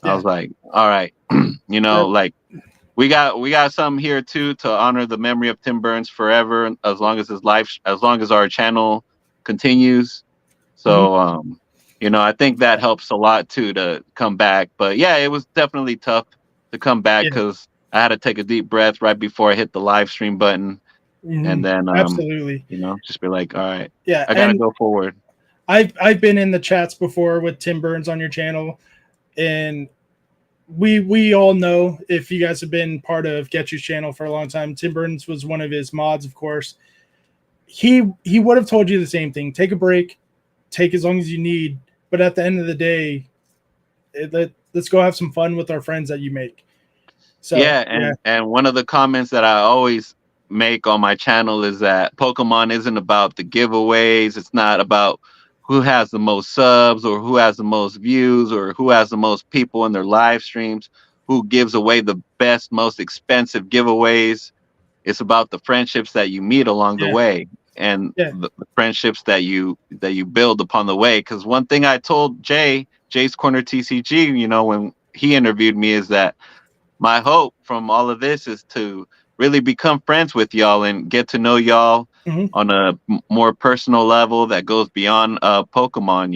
I was like, all right, like we got something here too to honor the memory of Tim Burns forever, as long as as long as our channel continues. So, I think that helps a lot too to come back. But yeah, it was definitely tough to come back because I had to take a deep breath right before I hit the live stream button, and then absolutely, just be like, all right, yeah, I gotta go forward. I've been in the chats before with Tim Burns on your channel, and we all know, if you guys have been part of Get You's channel for a long time, Tim Burns was one of his mods, of course. He would have told you the same thing. Take a break, take as long as you need, but at the end of the day, let's go have some fun with our friends that you make. So and one of the comments that I always make on my channel is that Pokemon isn't about the giveaways. It's not about who has the most subs or who has the most views or who has the most people in their live streams, who gives away the best, most expensive giveaways. It's about the friendships that you meet along the way, and the friendships that you build upon the way. Because one thing I told Jay's Corner TCG, when he interviewed me, is that my hope from all of this is to really become friends with y'all and get to know y'all on a more personal level that goes beyond Pokemon,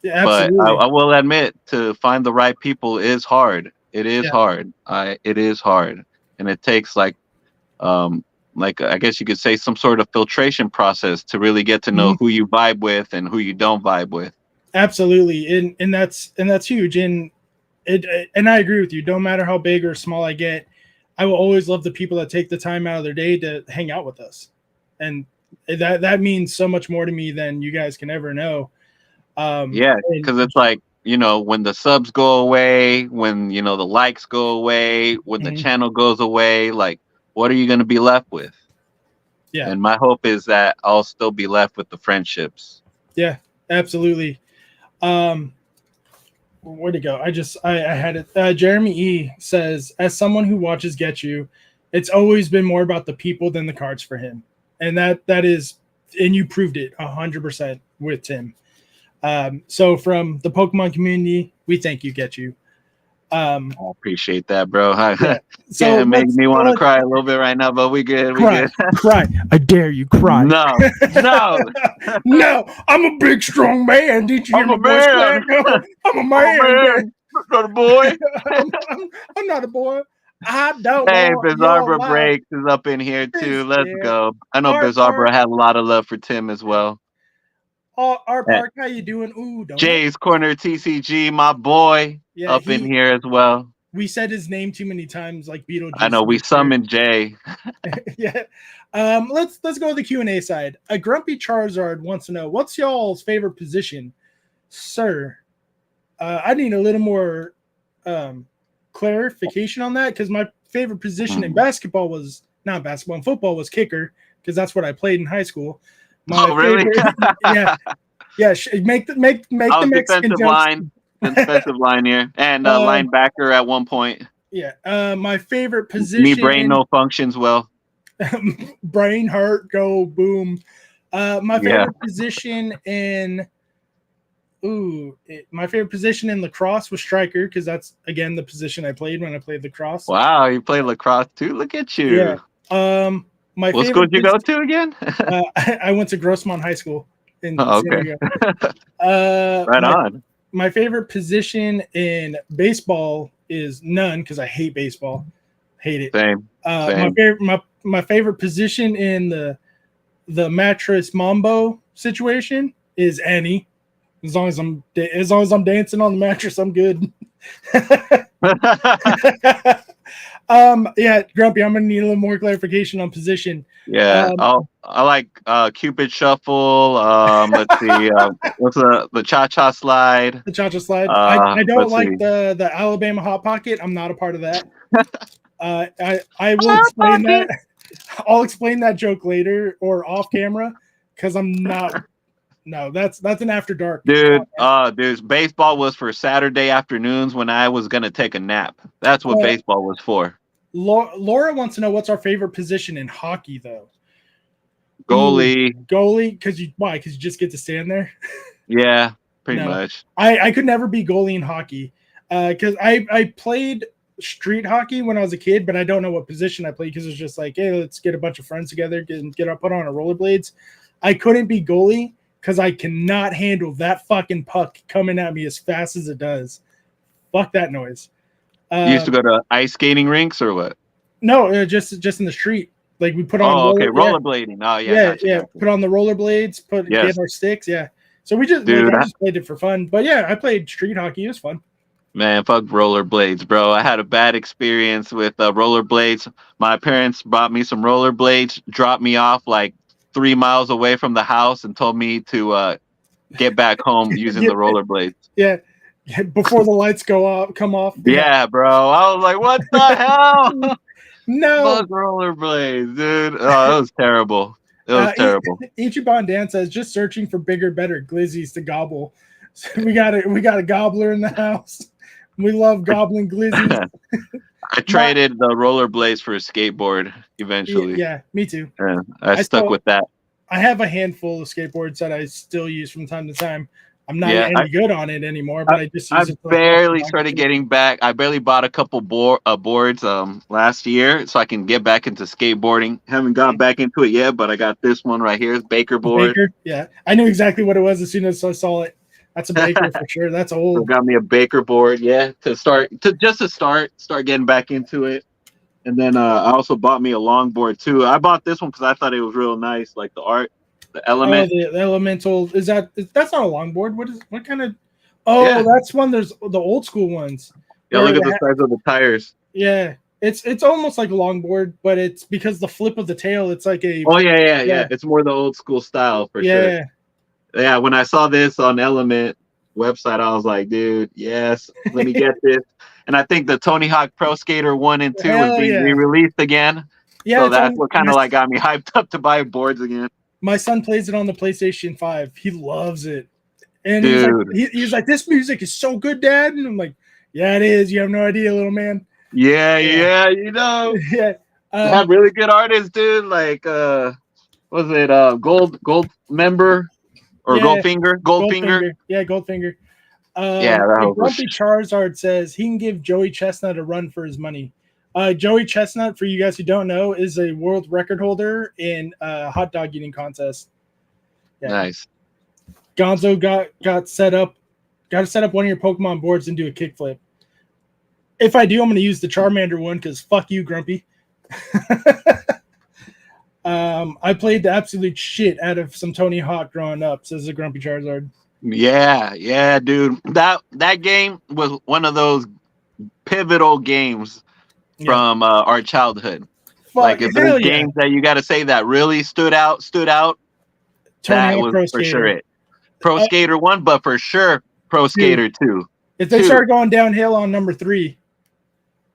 Yeah, absolutely. But I will admit, to find the right people is hard. It is hard. It is hard, and it takes like I guess you could say some sort of filtration process to really get to know who you vibe with and who you don't vibe with. Absolutely, and that's huge. And I agree with you. Don't matter how big or small I get, I will always love the people that take the time out of their day to hang out with us, and that means so much more to me than you guys can ever know. Because it's like, when the subs go away, when the likes go away, when the channel goes away, like, what are you going to be left with? Yeah. And my hope is that I'll still be left with the friendships. Yeah, absolutely. Where'd it go? I had it. Jeremy E says, as someone who watches Get You, it's always been more about the people than the cards for him. And that is, and you proved it 100% with Tim. So from the Pokemon community, we thank you, Get You. I appreciate that, bro. So it makes me want to cry a little bit right now, but we good. Cry. I dare you, cry. No. No. I'm a big, strong man. Did you hear my voice crack? I'm a man. Not a boy. I'm not a boy. I don't. Hey, Bizarra Breaks is up in here too. Let's go. I know Bizarra had a lot of love for Tim as well. Art Park, how you doing? Ooh, Jay's Corner TCG, my boy, up in here as well. We said his name too many times, like Beetlejuice. I know, we summoned Jay. Yeah. Let's go to the Q&A side. A Grumpy Charizard wants to know, what's y'all's favorite position? Sir, I need a little more clarification on that, because my favorite position in basketball was not basketball, and football was kicker, because that's what I played in high school. Really? Yeah. Make the Mexican defensive line here, and linebacker at one point. Yeah. My favorite position. Me brain no functions well. Brain hurt, go boom. My favorite position in my favorite position in lacrosse was striker, because that's again the position I played when I played lacrosse. Wow, you played lacrosse too? Look at you. Yeah. What school did you go to again? I went to Grossmont High School in San Diego. Right on. My favorite position in baseball is none, because I hate baseball. Hate it. Same. My favorite position in the mattress mambo situation is any. As long as I'm dancing on the mattress, I'm good. Grumpy, I'm gonna need a little more clarification on position. Yeah, I like Cupid Shuffle. Let's see, what's the Cha-Cha Slide? The Cha-Cha Slide. I don't like the Alabama Hot Pocket. I'm not a part of that. I will explain that. I'll explain that joke later or off camera, because I'm not No, that's an after dark. Dude, dude, baseball was for Saturday afternoons when I was gonna take a nap. That's what baseball was for. Laura wants to know what's our favorite position in hockey, though. Goalie. Goalie, because you just get to stand there. Yeah, pretty much. I could never be goalie in hockey because I played street hockey when I was a kid, but I don't know what position I played because it's just like, hey, let's get a bunch of friends together, put on a rollerblades. I couldn't be goalie because I cannot handle that fucking puck coming at me as fast as it does. Fuck that noise. You used to go to ice skating rinks or what? No, just in the street. Like we put on. Rollerblading. Oh yeah, gotcha. Put on the rollerblades. Get our sticks. Yeah. So we just I just played it for fun. But yeah, I played street hockey. It was fun. Man, fuck rollerblades, bro. I had a bad experience with rollerblades. My parents bought me some rollerblades, dropped me off like 3 miles away from the house, and told me to get back home using the rollerblades. Yeah. Before the lights come off. Yeah, bro. I was like, what the hell? No. Fuck rollerblades, dude. Oh, it was terrible. It was terrible. Ichiban Dan says, just searching for bigger, better glizzies to gobble. So we got a gobbler in the house. We love gobbling glizzies. I traded the rollerblades for a skateboard eventually. Yeah, me too. Yeah, I stuck with that. I have a handful of skateboards that I still use from time to time. I'm not any good on it anymore, but I just use it. I barely started getting back. I barely bought a couple boards last year, so I can get back into skateboarding. Haven't got back into it yet, but I got this one right here, Baker board. Baker, yeah, I knew exactly what it was as soon as I saw it. That's a Baker for sure. That's old. So got me a Baker board, to start getting back into it. And then I also bought me a longboard too. I bought this one because I thought it was real nice, like the art. The element. Oh, the elemental that's not a longboard. What kind of? Oh, yeah. That's one. There's the old school ones. Yeah, look at the size of the tires. Yeah, it's almost like a longboard, but it's because the flip of the tail. It's like a. Oh yeah. It's more the old school style for sure. Yeah. When I saw this on Element website, I was like, dude, yes, let me get this. And I think the Tony Hawk Pro Skater 1 and 2 was being re-released again. Yeah, so that's what kind of like got me hyped up to buy boards again. My son plays it on the PlayStation 5. He loves it. And he's like, this music is so good, Dad. And I'm like, yeah, it is. You have no idea, little man. Yeah, you know. Yeah. They have really good artists, dude. Like, was it Gold Member or Goldfinger? Goldfinger. Yeah, Goldfinger. Grumpy Charizard says he can give Joey Chestnut a run for his money. Joey Chestnut, for you guys who don't know, is a world record holder in hot dog eating contest. Yeah. Nice. Gonzo got set up. Got to set up one of your Pokemon boards and do a kickflip. If I do, I'm going to use the Charmander one because fuck you, Grumpy. I played the absolute shit out of some Tony Hawk growing up, says the Grumpy Charizard. Yeah, dude. That game was one of those pivotal games from our childhood. Like if there's games that you got to say that really stood out, that was Pro for sure it. Pro Skater 1, but for sure Pro Skater 2. If they start going downhill on number 3.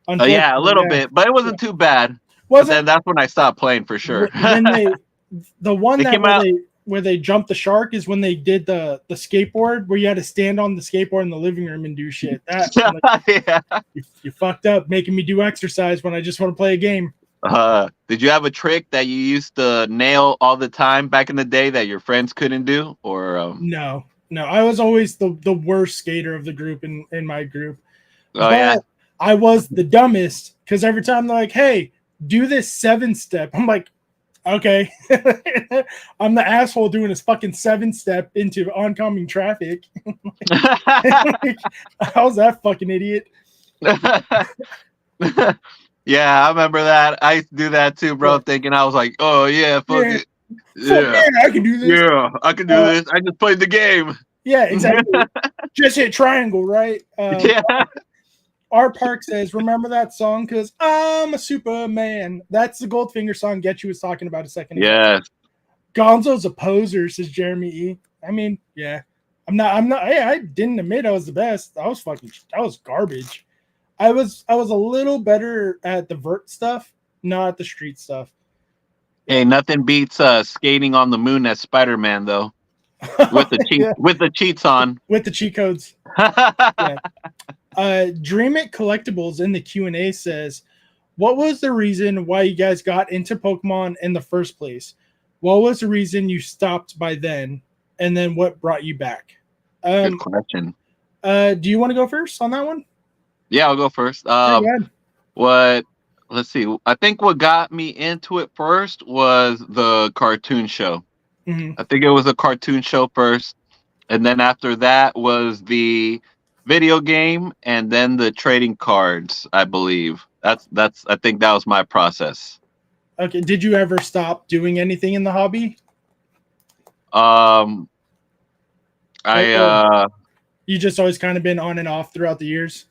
A little bit, but it wasn't too bad. Then that's when I stopped playing for sure. The one where they jumped the shark is when they did the skateboard where you had to stand on the skateboard in the living room and do shit. You fucked up making me do exercise when I just want to play a game. Did you have a trick that you used to nail all the time back in the day that your friends couldn't do? Or No, I was always the worst skater of the group in my group. I was the dumbest because every time they're like, hey, do this 7-step. I'm like, okay. I'm the asshole doing this fucking 7-step into oncoming traffic. How's that fucking idiot? Yeah, I remember that. I used to do that too, bro, thinking I was like, oh yeah, fuck it. Yeah, I can do this. Yeah, I can do this. I just played the game. Yeah, exactly. Just hit triangle, right? R Park says, remember that song? Because I'm a Superman. That's the Goldfinger song Getchu was talking about a second ago. Yes. Gonzo's a poser, says Jeremy E. I mean, yeah. I'm not. Hey, I didn't admit I was the best. I was garbage. I was a little better at the vert stuff, not at the street stuff. Hey, nothing beats skating on the moon as Spider-Man, though. with the Yeah, cheats on. with the cheat codes. Yeah. Dream It Collectibles in the Q&A says, what was the reason why you guys got into Pokemon in the first place? What was the reason you stopped by then? And then what brought you back? Good question. Do you want to go first on that one? Yeah, I'll go first. Yeah, go ahead. What? Let's see. I think what got me into it first was the cartoon show. Mm-hmm. I think it was a cartoon show first, and then after that was the video game, and then the trading cards. I believe that's. I think that was my process. Okay. Did you ever stop doing anything in the hobby? Um, I You just always kind of been on and off throughout the years?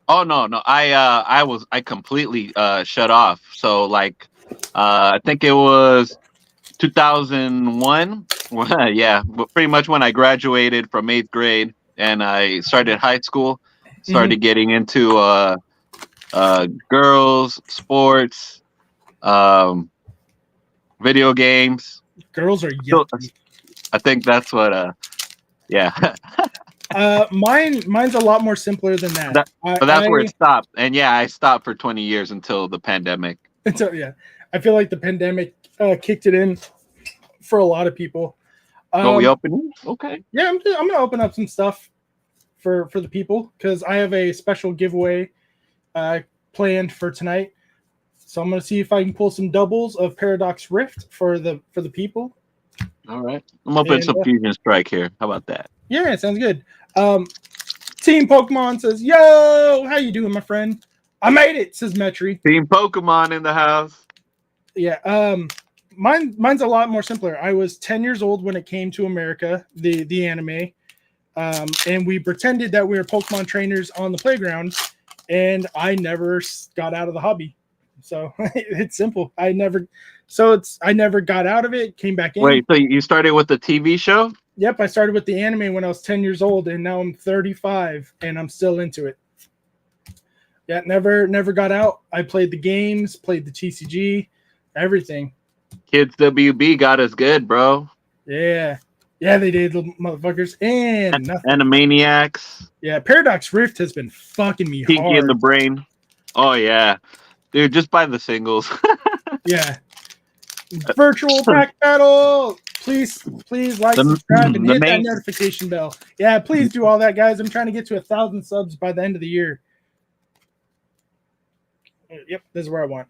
Oh no. I completely shut off. So like I think it was 2001. Yeah, but pretty much when I graduated from 8th grade and I started high school, started getting into girls, sports, video games. Girls are So, yucky. I think that's what yeah. Mine's a lot more simpler than that. But that's where it stopped. And yeah, I stopped for 20 years until the pandemic. So yeah, I feel like the pandemic kicked it in for a lot of people. We opening? Okay. Yeah, I'm gonna open up some stuff for the people because I have a special giveaway planned for tonight. So I'm gonna see if I can pull some doubles of Paradox Rift for the people. All right, I'm opening some Fusion Strike here. How about that? Yeah, sounds good. Team Pokemon says, "Yo, how you doing, my friend? I made it," says Metri. Team Pokemon in the house. Yeah. Mine's a lot more simpler. I was 10 years old when it came to America, the anime, and we pretended that we were Pokemon trainers on the playground, and I never got out of the hobby. So it's simple. I never got out of it. Came back in. Wait, so you started with the TV show? Yep, I started with the anime when I was 10 years old, and now I'm 35, and I'm still into it. Yeah, never got out. I played the games, played the TCG, everything. Kids WB got us good, bro. Yeah, they did, little motherfuckers. And Animaniacs. Yeah, Paradox Rift has been fucking me Pinky hard. in the Brain. Oh yeah, dude, just buy the singles. Yeah. Virtual pack battle. Please like, subscribe, and hit that notification bell. Yeah, please do all that, guys. I'm trying to get to 1,000 subs by the end of the year. Yep, this is where I want.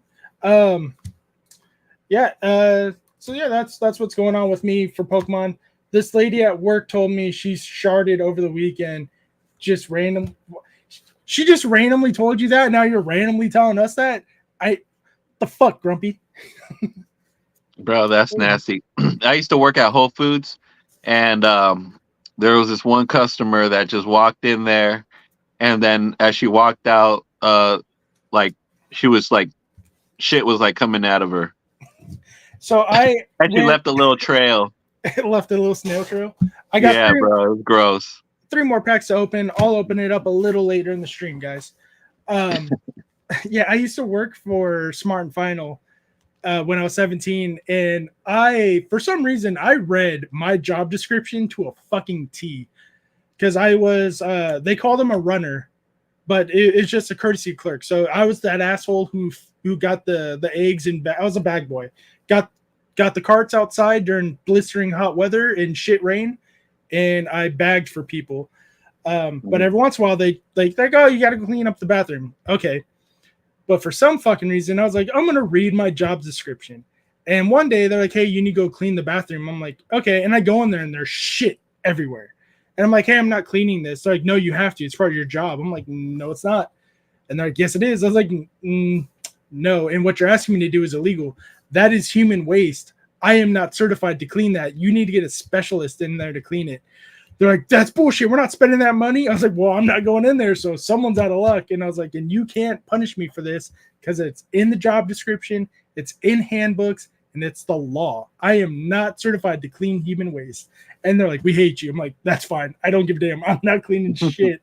So yeah, that's what's going on with me for Pokemon. This lady at work told me she's sharded over the weekend. She just randomly told you that. Now you're randomly telling us that. The fuck, Grumpy. Bro, that's nasty. I used to work at Whole Foods, and there was this one customer that just walked in there, and then as she walked out, like she was like, shit was like coming out of her. So she left a little trail. It left a little snail trail. I got bro, it was gross. 3 more packs to open. I'll open it up a little later in the stream, guys. Yeah, I used to work for Smart and Final when I was 17, and for some reason, I read my job description to a fucking T, because I was, they called him a runner, but it's just a courtesy clerk. So I was that asshole who got the eggs and I was a bag boy. Got the carts outside during blistering hot weather and shit rain, and I bagged for people. But every once in a while, they go, you got to clean up the bathroom. Okay. But for some fucking reason, I was like, I'm going to read my job description. And one day they're like, hey, you need to go clean the bathroom. I'm like, okay. And I go in there and there's shit everywhere. And I'm like, hey, I'm not cleaning this. They're like, no, you have to. It's part of your job. I'm like, no, it's not. And they're like, yes, it is. I was like, no. And what you're asking me to do is illegal. That is human waste. I am not certified to clean that. You need to get a specialist in there to clean it. They're like, that's bullshit. We're not spending that money. I was like, well, I'm not going in there. So someone's out of luck. And I was like, and you can't punish me for this because it's in the job description, it's in handbooks, and it's the law. I am not certified to clean human waste. And they're like, we hate you. I'm like, that's fine. I don't give a damn. I'm not cleaning shit.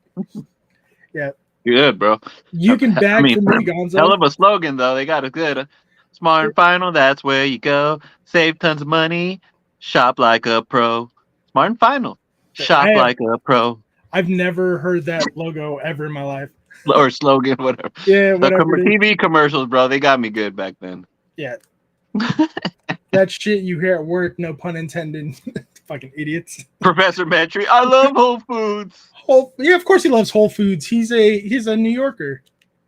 Yeah. Good, bro. You can bag for me, Gonzo. Hell of a slogan, though. They got it good. Smart and Final, that's where you go. Save tons of money. Shop like a pro. Smart and Final. Shop like a pro. I've never heard that logo ever in my life. Or slogan, whatever. Yeah, whatever. TV commercials, bro, they got me good back then. Yeah. That shit you hear at work, no pun intended. Fucking idiots. Professor Metry, I love Whole Foods. Yeah, of course he loves Whole Foods. He's a New Yorker.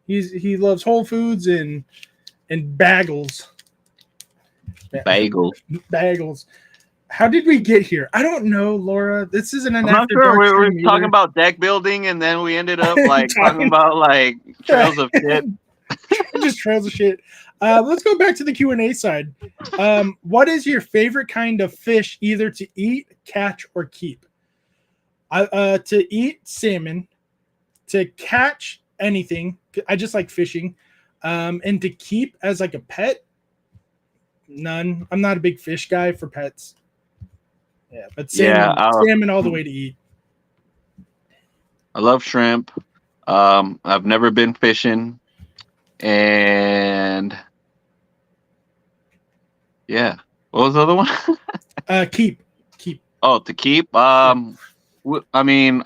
He loves Whole Foods and bagels. Bagels. How did we get here? I don't know, Laura. This isn't an. I'm not sure. We were talking about deck building, and then we ended up like talking about like trails of shit. Just trails of shit. Let's go back to the Q&A side. What is your favorite kind of fish, either to eat, catch, or keep? To eat, salmon. To catch, anything. I just like fishing. And to keep as like a pet, none. I'm not a big fish guy for pets. Yeah, but salmon all the way to eat. I love shrimp. I've never been fishing. And yeah, what was the other one? Keep. Oh, to keep. I mean,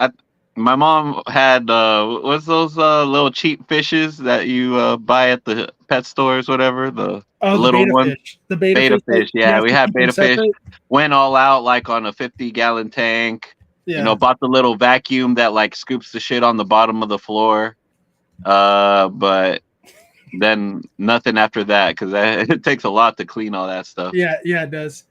my mom had what's those little cheap fishes that you buy at the pet stores, whatever. The little one. The beta fish. Yeah, we had beta fish. Went all out like on a 50-gallon tank. Yeah. You know, bought the little vacuum that like scoops the shit on the bottom of the floor. But then nothing after that because it takes a lot to clean all that stuff. Yeah, it does.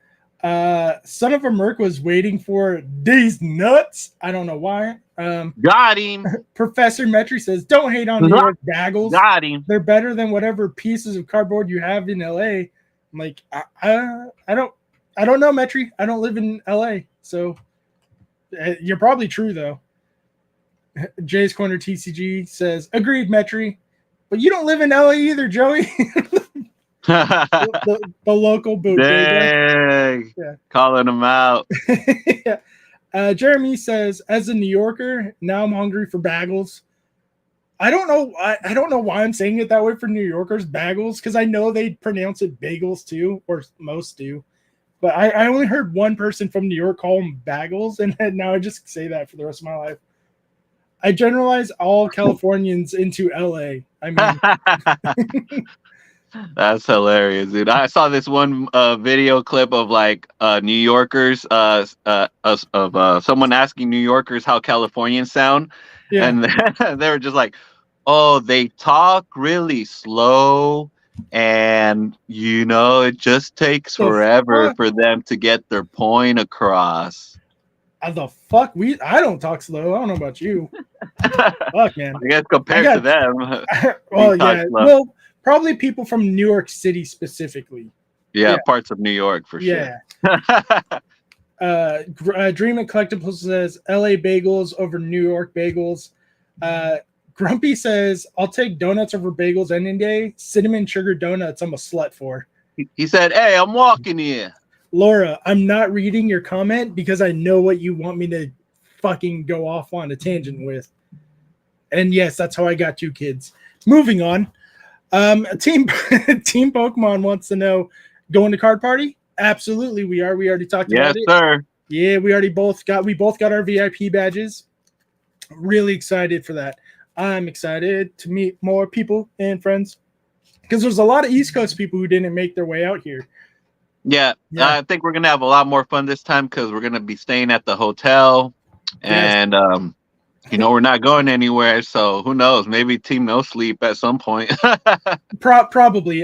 Son of a Merc was waiting for these nuts. I don't know why. Got him. Professor Metry says, "Don't hate on New York bagels. Got him. They're better than whatever pieces of cardboard you have in LA." I'm like, I don't know, Metry. I don't live in LA, so you're probably true though. Jay's Corner TCG says, "Agreed, Metry, but you don't live in LA either, Joey." the local bodega. Yeah. Calling them out. Yeah. Jeremy says, "As a New Yorker, now I'm hungry for bagels." I don't know. I don't know why I'm saying it that way for New Yorkers, bagels, because I know they pronounce it bagels too, or most do. But I only heard one person from New York call them bagels, and now I just say that for the rest of my life. I generalize all Californians into LA. I mean, that's hilarious, dude. I saw this one video clip of like New Yorkers, of someone asking New Yorkers how Californians sound, and they were just like, "Oh, they talk really slow, and you know, it just takes forever for them to get their point across." The fuck? I don't talk slow. I don't know about you. Fuck, man. I guess compared to them. Well, yeah. Well, probably people from New York City specifically. Yeah, parts of New York for sure. Dream and Collectibles says LA bagels over New York bagels. Grumpy says, "I'll take donuts over bagels any day. Cinnamon sugar donuts, I'm a slut for." He said, "Hey, I'm walking here." Laura, I'm not reading your comment because I know what you want me to fucking go off on a tangent with. And yes, that's how I got 2 kids. Moving on. Team Pokemon wants to know, going to card party? Absolutely, we are. We already talked about it. Yes, sir. Yeah, we both got our VIP badges. Really excited for that. I'm excited to meet more people and friends because there's a lot of East Coast people who didn't make their way out here. Yeah, I think we're gonna have a lot more fun this time because we're gonna be staying at the hotel, and you know, we're not going anywhere. So who knows? Maybe Team No Sleep at some point. Probably.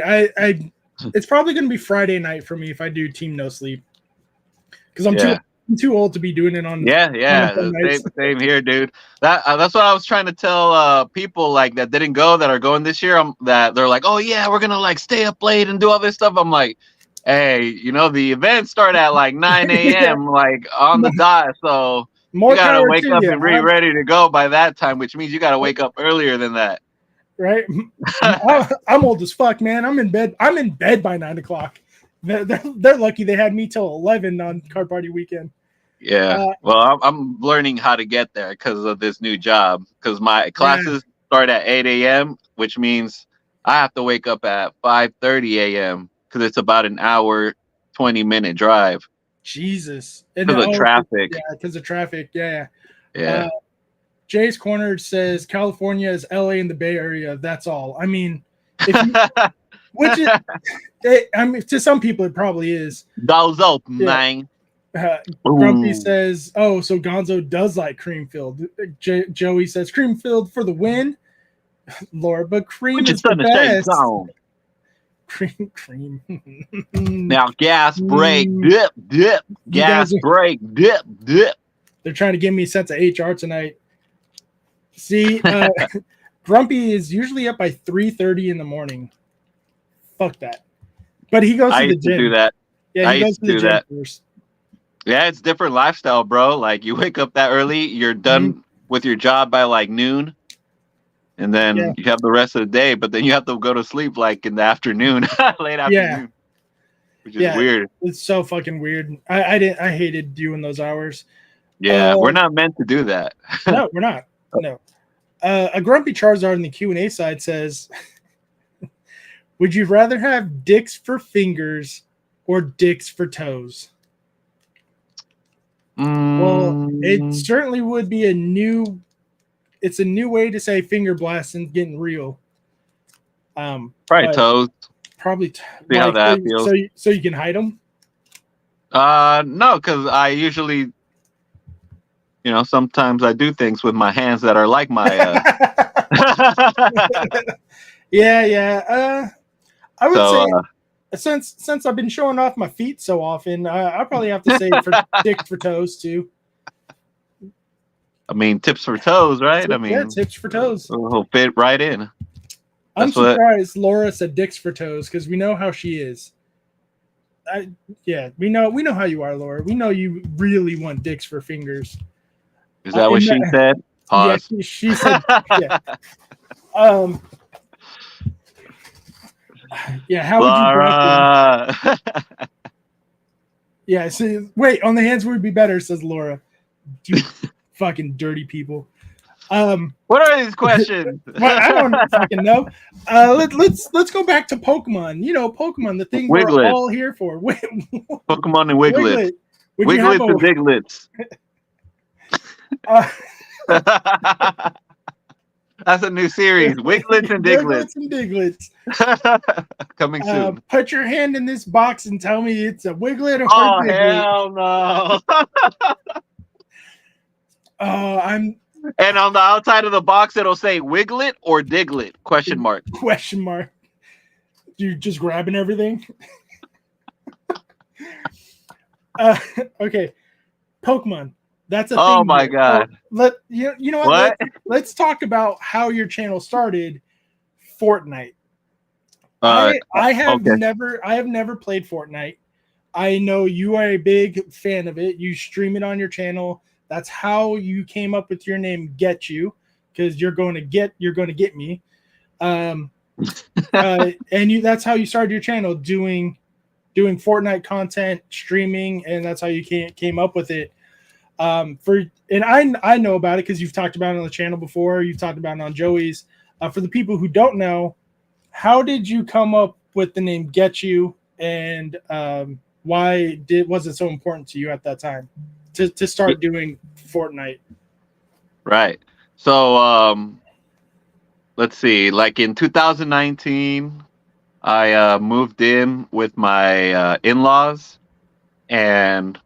It's probably gonna be Friday night for me if I do Team No Sleep because I'm too old to be doing it on. Same here, dude. That's what I was trying to tell people like that didn't go that are going this year. That they're like, "Oh yeah, we're gonna like stay up late and do all this stuff." I'm like, "Hey, you know, the events start at like 9 a.m. like on the dot, so you gotta wake up and be ready to go by that time, which means you gotta wake up earlier than that." Right? I'm old as fuck, man. I'm in bed by 9 o'clock. They're lucky they had me till 11 on card party weekend. Yeah, well, I'm learning how to get there because of this new job. Because my classes start at 8 a.m., which means I have to wake up at 5:30 a.m. because it's about an hour, 20-minute drive. Jesus. And Because of traffic. Yeah, because of traffic. Yeah. Yeah. Jay's Corner says California is LA in the Bay Area. That's all. I mean, if you, which is, I mean, to some people it probably is. Those up, Yeah. man. Grumpy says, "Oh, so Gonzo does like cream filled." Joey says, "Cream filled for the win." Laura, but cream is the best. Cream. Now gas break, dip. Gas break, dip. They're trying to give me a sense of HR tonight. See, Grumpy is usually up by 3:30 in the morning. Fuck that. But he goes to the gym. Do that. Yeah, he goes to the gym first. Yeah, it's different lifestyle, bro. Like you wake up that early, you're done with your job by like noon, and then you have the rest of the day. But then you have to go to sleep like in the afternoon, late afternoon, which is weird. It's so fucking weird. I hated doing those hours. Yeah, we're not meant to do that. No, we're not. No. A grumpy Charizard in the Q&A side says, "Would you rather have dicks for fingers or dicks for toes?" Well, it certainly would be a new way to say finger blasting, getting real. Probably toes. Probably. See how that feels. So you can hide them? No, because I usually, sometimes I do things with my hands that are like my. Yeah. I would say. Since I've been showing off my feet so often, I probably have to say for dicks for toes too. I mean, tips for toes, right? Tips for toes. Will fit right in. I'm surprised Laura said dicks for toes because we know how she is. We know how you are, Laura. We know you really want dicks for fingers. Is that what she said? Pause. Yeah, she said. Yeah. Yeah, how would you bracket? Yeah, see, wait, on the hands would be better, says Laura. You fucking dirty people. What are these questions? Well, I don't fucking know. Let's go back to Pokemon. Pokemon, the thing Wiglet. We're all here for. Pokemon and Wiglet. Wiglets and Diglets. That's a new series. Wiglets and Diglets. Coming soon. Put your hand in this box and tell me it's a Wiglet or a Diglett. Hell no. And on the outside of the box, it'll say Wiglet or Diglett? ? Question mark. You're just grabbing everything. Okay. Pokemon. That's a thing. Oh my god! You know what? Let's talk about how your channel started. Fortnite. I have never played Fortnite. I know you are a big fan of it. You stream it on your channel. That's how you came up with your name, Get You, because you're going to get me. And that's how you started your channel, doing Fortnite content, streaming, and that's how you came up with it. I know about it because you've talked about it on the channel before. You've talked about it on Joey's. For the people who don't know, how did you come up with the name Get You, and why was it so important to you at that time to start doing Fortnite? Right. So let's see. Like in 2019, I moved in with my in-laws, and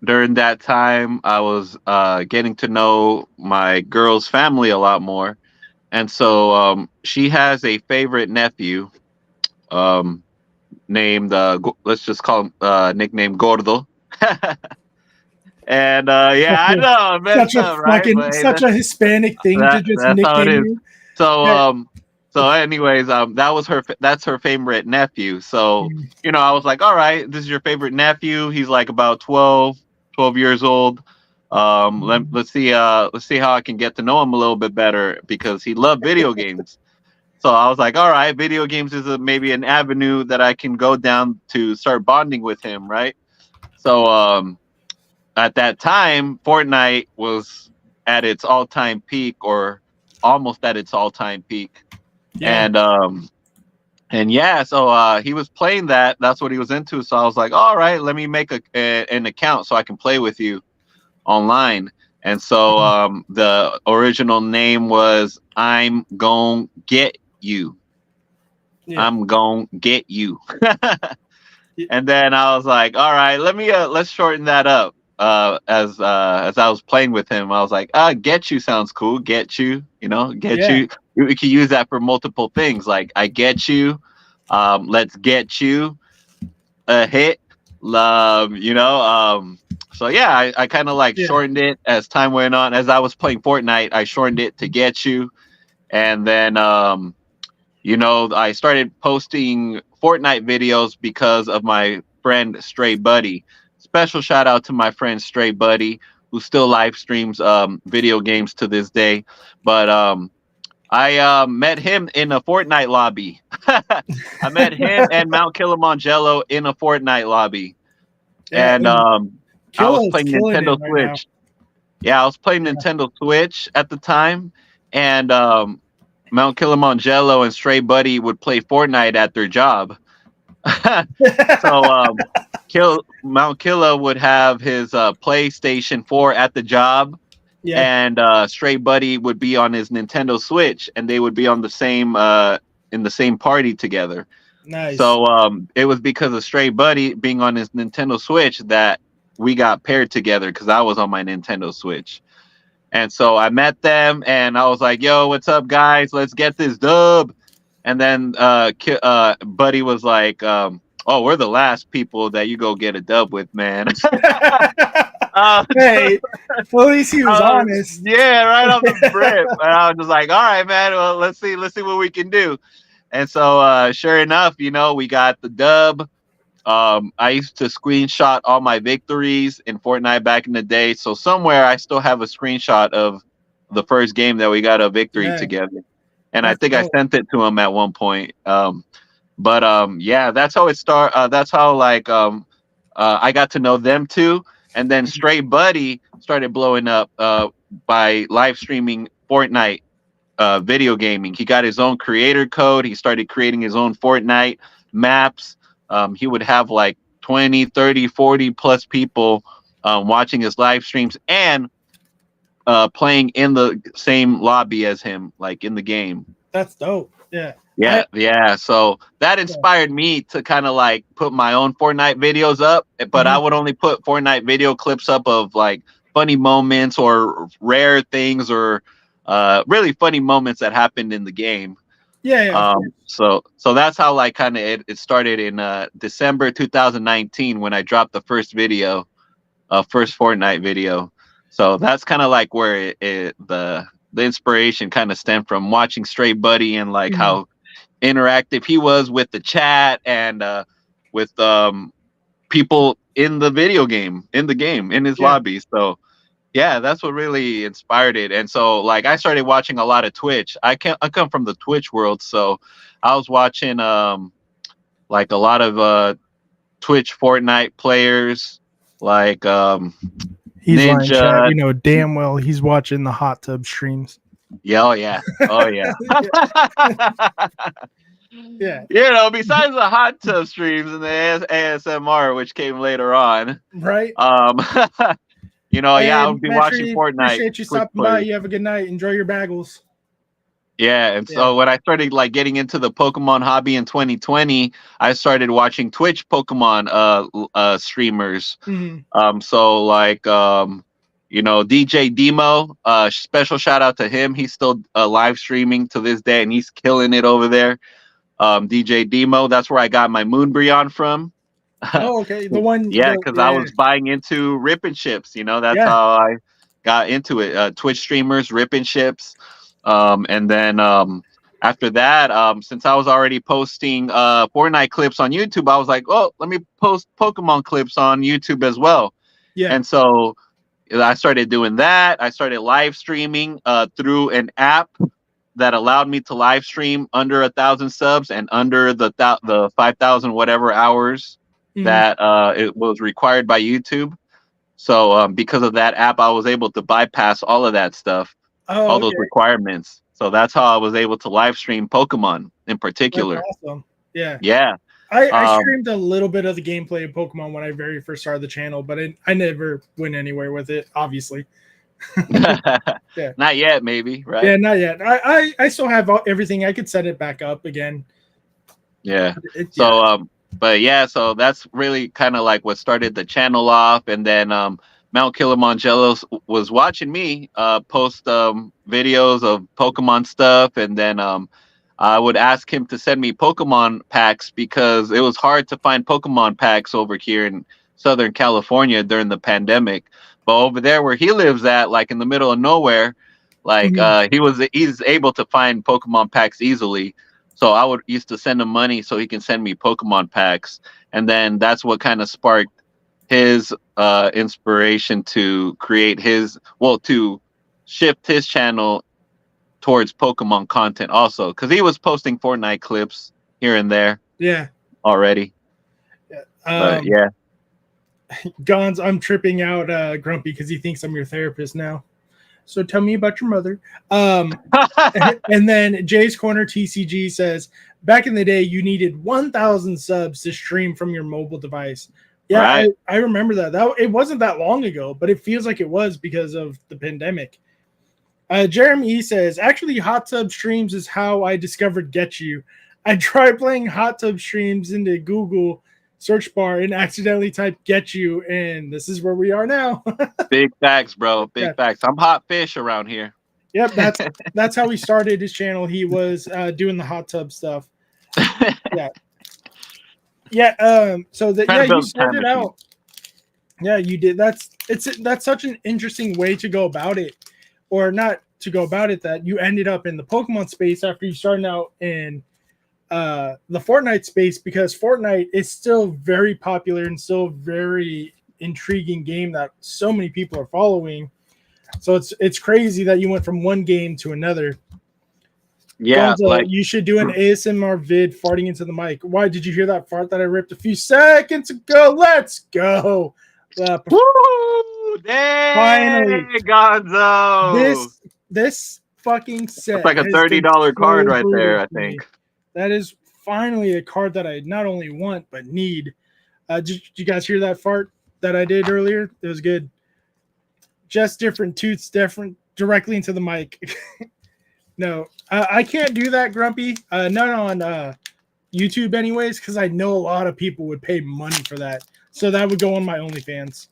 during that time, I was getting to know my girl's family a lot more. And so she has a favorite nephew named, let's just call him nickname Gordo. And I know, such a Hispanic thing to just nickname you. So anyways, that's her favorite nephew. So, I was like, all right, this is your favorite nephew. He's like about 12 years old. Let's see how I can get to know him a little bit better, because he loved video games. So I was like, all right, video games is maybe an avenue that I can go down to start bonding with him, right? So at that time, Fortnite was at its all-time peak, or almost at its all-time peak. Yeah. And And yeah, so he was playing that. That's what he was into. So I was like, all right, let me make an account so I can play with you online. And so the original name was I'm Gon' Get You. Yeah. I'm Gon' Get You. Yeah. And then I was like, all right, let's shorten that up. As I was playing with him, I was like, get you sounds cool. Get you, get Yeah. you. We can use that for multiple things. Like I get you. Let's get you a hit. So yeah, I kind of like Yeah. shortened it as time went on. As I was playing Fortnite, I shortened it to get you. And then I started posting Fortnite videos because of my friend Stray Buddy. Special shout out to my friend Stray Buddy, who still live streams video games to this day. But I met him in a Fortnite lobby. I met him and Mount Kilimanjaro in a Fortnite lobby. Yeah. And I was Killa is playing killing Nintendo it right now. Switch. Yeah, I was playing Yeah. Nintendo Switch at the time, and Mount Kilimanjaro and Stray Buddy would play Fortnite at their job. So Mount Killa would have his PlayStation 4 at the job, Yeah. and Stray Buddy would be on his Nintendo Switch, and they would be on the same in the same party together. Nice. So it was because of Stray Buddy being on his Nintendo Switch that we got paired together because I was on my Nintendo Switch. And so I met them and I was like, yo, what's up, guys? Let's get this dub. And then Buddy was like, oh, we're the last people that you go get a dub with, man. Hey, well, at least he was honest. Yeah, right off the rip. And I was just like, all right, man, well, let's see what we can do. And so sure enough, we got the dub. I used to screenshot all my victories in Fortnite back in the day. So somewhere I still have a screenshot of the first game that we got a victory together. And I think I sent it to him at one point. Yeah, that's how it started. That's how I got to know them too. And then Stray Buddy started blowing up by live streaming Fortnite video gaming. He got his own creator code. He started creating his own Fortnite maps. He would have like 20, 30, 40 plus people watching his live streams and playing in the same lobby as him, like in the game. That's dope. Yeah. Yeah. So that inspired me to kind of like put my own Fortnite videos up, but I would only put Fortnite video clips up of like funny moments or rare things or really funny moments that happened in the game. Yeah. So that's how like kind of it started in December 2019 when I dropped the first video, first Fortnite video. So that's kind of like where the inspiration kind of stemmed from, watching Stray Buddy and like how interactive he was with the chat and with people in the video game, in his lobby. So yeah, that's what really inspired it. And so like I started watching a lot of Twitch. I come from the Twitch world, so I was watching like a lot of Twitch Fortnite players like He's Ninja. lying, chat. We know damn well he's watching the hot tub streams. Yeah, oh yeah. Yeah. Besides the hot tub streams and the ASMR, which came later on, Right. I would be watching Fortnite. Appreciate you stopping by. You have a good night. Enjoy your bagels. Yeah, and so when I started like getting into the Pokemon hobby in 2020, I started watching Twitch Pokemon streamers. So like DJ Demo, special shout out to him. He's still live streaming to this day and he's killing it over there. DJ Demo, that's where I got my Moonbreon from. Oh, okay. The one. Yeah, because I was buying into ripping ships. That's how I got into it. Twitch streamers, ripping ships. And then after that, since I was already posting Fortnite clips on YouTube, I was like, oh, let me post Pokemon clips on YouTube as well. Yeah. And so I started doing that. I started live streaming through an app that allowed me to live stream under 1,000 subs and under the 5,000 whatever hours that it was required by YouTube. So because of that app, I was able to bypass all of that stuff, all those requirements. So that's how I was able to live stream Pokemon in particular. That's awesome. Yeah. Yeah. I streamed a little bit of the gameplay of Pokemon when I very first started the channel, but I never went anywhere with it, obviously. Yeah. Not yet, maybe, right? Yeah, not yet. I still have everything. I could set it back up again. Yeah. So, but yeah, so that's really kind of like what started the channel off. And then Mount Kilimanjaro was watching me post videos of Pokemon stuff. And then I would ask him to send me Pokemon packs because it was hard to find Pokemon packs over here in Southern California during the pandemic. But over there where he lives at, like in the middle of nowhere, like he's able to find Pokemon packs easily. So I would used to send him money so he can send me Pokemon packs. And then that's what kind of sparked his inspiration to create to shift his channel towards Pokemon content also. Because he was posting Fortnite clips here and there. Yeah. Already. Yeah. But yeah. Gons, I'm tripping out Grumpy because he thinks I'm your therapist now. So tell me about your mother. And then Jay's Corner TCG says, back in the day, you needed 1,000 subs to stream from your mobile device. Yeah, right. I remember that. It wasn't that long ago, but it feels like it was because of the pandemic. Jeremy says, actually, hot tub streams is how I discovered Get You. I tried playing hot tub streams into Google search bar and accidentally typed Get You, and this is where we are now. Big facts, bro. Big facts. I'm hot fish around here. Yep, that's how he started his channel. He was doing the hot tub stuff. Yeah. So that you started out. Yeah, you did. That's such an interesting way to go about it, or not to go about it. That you ended up in the Pokemon space after you started out in the Fortnite space, because Fortnite is still very popular and still very intriguing game that so many people are following. So it's crazy that you went from one game to another. Yeah, Gonzo, like you should do an ASMR vid farting into the mic. Why did you hear that fart that I ripped a few seconds ago? Let's go. Woo! Dang, finally, Gonzo. This fucking set. It's like a $30 card right there, I think. That is finally a card that I not only want but need. Did you guys hear that fart that I did earlier? It was good. Just different toots, different directly into the mic. No, I can't do that, Grumpy. Not on YouTube, anyways, because I know a lot of people would pay money for that. So that would go on my OnlyFans.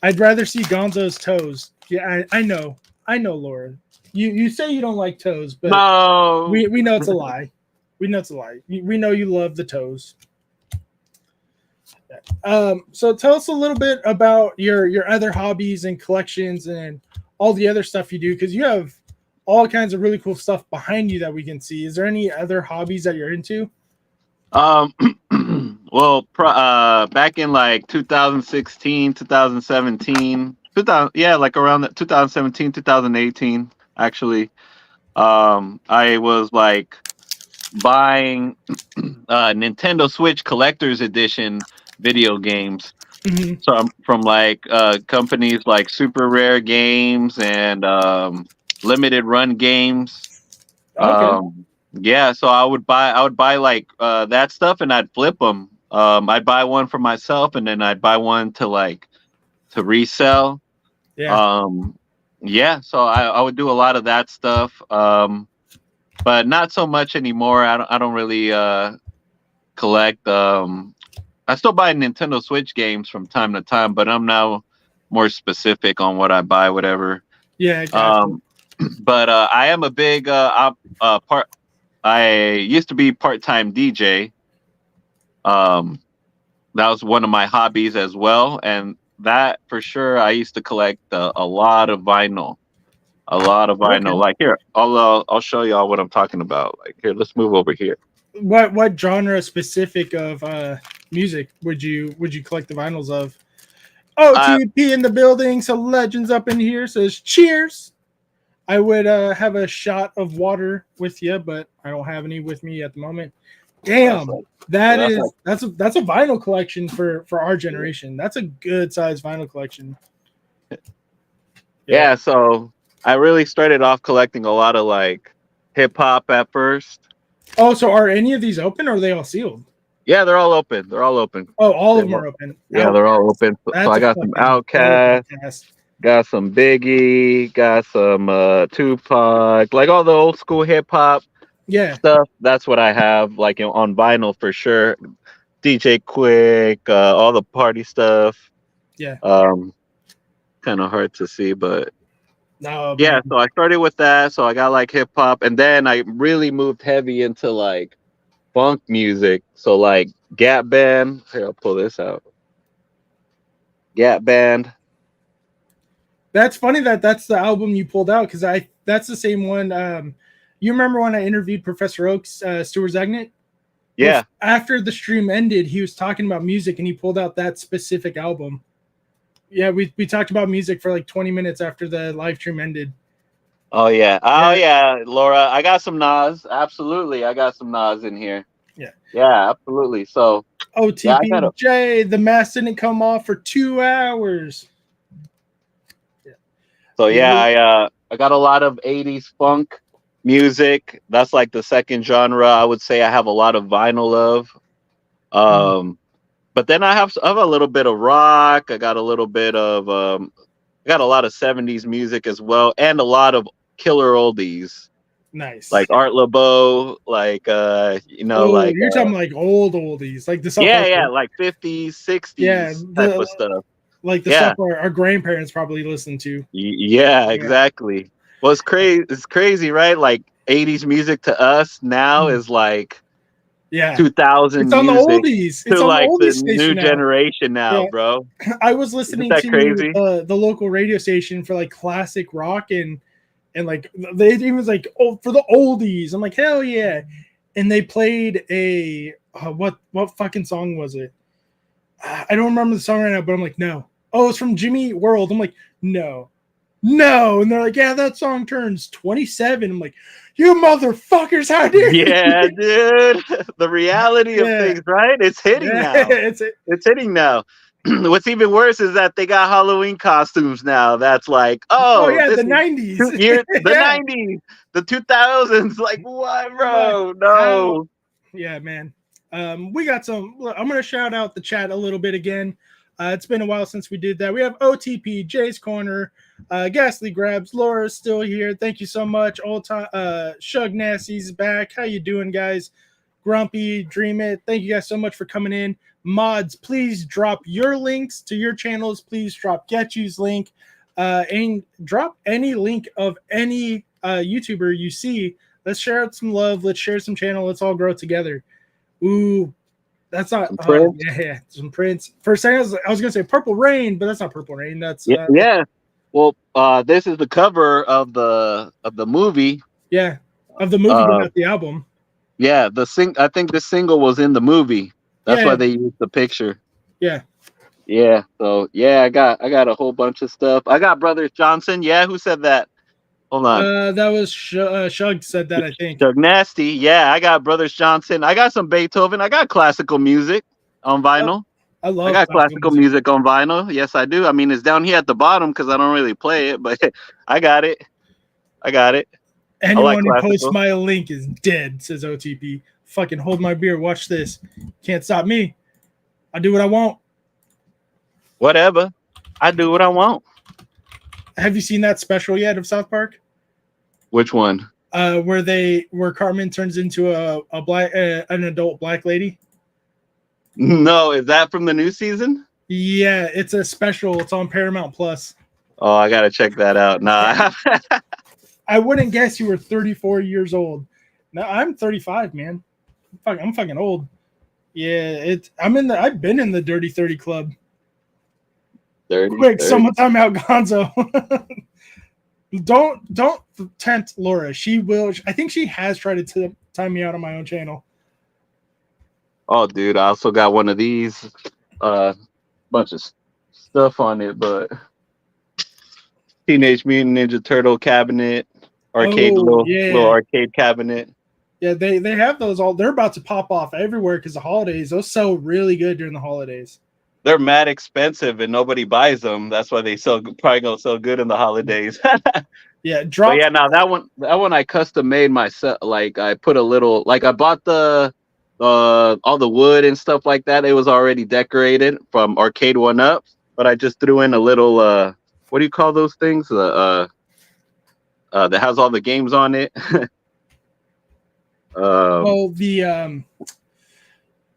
I'd rather see Gonzo's toes. Yeah, I know, Laura. You say you don't like toes, but no, we know it's a lie. We know it's a lie. We know you love the toes. So tell us a little bit about your other hobbies and collections and all the other stuff you do, because you have all kinds of really cool stuff behind you that we can see. Is there any other hobbies that you're into? Well, back in like 2016, 2017, like around 2017, 2018, actually, I was like buying Nintendo Switch Collector's Edition video games. Mm-hmm. So from like companies like Super Rare Games and Limited Run Games. Okay. Yeah, so I would buy like that stuff and I'd flip them. I'd buy one for myself and then I'd buy one to resell. Yeah. Yeah, so I would do a lot of that stuff. But not so much anymore. I don't really collect. I still buy Nintendo Switch games from time to time, but I'm now more specific on what I buy, whatever. Yeah, exactly. But I am a big I used to be part-time DJ. That was one of my hobbies as well, and that for sure I used to collect a lot of vinyl. Okay. Like here, I'll show y'all what I'm talking about. Like here, let's move over here. What genre specific of music would you collect the vinyls of? OTP in the building, so Legends up in here says cheers. I would have a shot of water with you, but I don't have any with me at the moment. Damn, that's a vinyl collection for our generation. That's a good size vinyl collection. Yeah, so I really started off collecting a lot of like hip hop at first. Oh, so are any of these open or are they all sealed? Yeah, they're all open. They're all open. Oh, all of them are open. Yeah, they're all open. So I got some Outkast, got some Biggie, got some Tupac, like all the old school hip hop stuff. That's what I have, like on vinyl for sure. DJ Quick, all the party stuff. Yeah. Kind of hard to see, but no, yeah. man. So I started with that. So I got like hip hop, and then I really moved heavy into like funk music. So like Gap Band. Here, I'll pull this out. Gap Band. That's funny that's the album you pulled out because that's the same one. You remember when I interviewed Professor Oaks, Stuart Zagnit? Yeah. After the stream ended, he was talking about music and he pulled out that specific album. Yeah, we talked about music for like 20 minutes after the live stream ended. Oh yeah. Laura. I got some Nas. Absolutely. I got some Nas in here. Yeah. Yeah, absolutely. So OTPJ, the mask didn't come off for 2 hours. Yeah. So yeah, I got a lot of 80s funk music. That's like the second genre I would say I have a lot of vinyl of. But then I have a little bit of rock. I got a little bit of I got a lot of 70s music as well, and a lot of killer oldies. Nice. Like Art LeBeau, like like you're talking like old oldies, like the stuff like 50s, 60s type of stuff. Like the stuff our grandparents probably listened to. Yeah, exactly. Well, it's crazy, right? Like 80s music to us now is like 2000 it's on the oldies. It's on like the oldies the new generation now, bro. I was listening to the local radio station for like classic rock and like they even was like, oh, for the oldies. I'm like, hell yeah. And they played a what fucking song was it? I don't remember the song right now, but I'm like, no. Oh, it's from Jimmy Eat World. I'm like, no. And they're like, yeah, that song turns 27. I'm like, you motherfuckers, how dare you? Yeah, dude. The reality of things, right? It's hitting now. It's hitting now. What's even worse is that they got Halloween costumes now. That's like, the 90s. The 90s, the 2000s. Like, what, bro? No. Yeah, man. We got some. I'm gonna shout out the chat a little bit again. It's been a while since we did that. We have OTP, Jay's Corner, Ghastly Grabs, Laura's still here. Thank you so much. Old time, Shug Nasty's back. How you doing, guys? Grumpy, Dream It. Thank you guys so much for coming in. Mods, please drop your links to your channels. Please drop Getchu's link, and drop any link of any YouTuber you see. Let's share out some love. Let's share some channel. Let's all grow together. Ooh. That's not some Prince. For a second, I was gonna say Purple Rain, but that's not Purple Rain. That's Well, this is the cover of the movie. Yeah, of the movie, but not the album. Yeah, I think the single was in the movie. That's why they used the picture. Yeah. Yeah. So I got a whole bunch of stuff. I got Brothers Johnson. Yeah, who said that? Hold on. That was Shug said that, I think. Shug Nasty. Yeah, I got Brothers Johnson. I got some Beethoven. I got classical music on vinyl. I got classical music on vinyl. Yes, I do. I mean, it's down here at the bottom because I don't really play it, but I got it. Anyone who posts my link is dead, says OTP. Fucking hold my beer. Watch this. Can't stop me. I do what I want. Whatever. I do what I want. Have you seen that special yet of South Park? Which one? Where Cartman turns into a black an adult black lady. No, is that from the new season? Yeah, it's a special. It's on Paramount Plus. Oh, I gotta check that out. Nah, I wouldn't guess you were 34 years old. No, I'm 35, man. I'm fucking old. Yeah, I've been in the Dirty 30 Club. 30. Quick, someone time out Gonzo. Don't tempt Laura. She will. I think she has tried to time me out on my own channel. Oh, dude, I also got one of these. Bunch of stuff on it, but Teenage Mutant Ninja Turtle cabinet, little arcade cabinet. Yeah, they have those all. They're about to pop off everywhere because the holidays. Those sell really good during the holidays. They're mad expensive and nobody buys them. That's why they probably gonna sell good in the holidays. Yeah, But drop. yeah, now that one I custom made myself. Like I put a little, like I bought the all the wood and stuff like that. It was already decorated from Arcade One Up, but I just threw in a little what do you call those things? That has all the games on it. Well,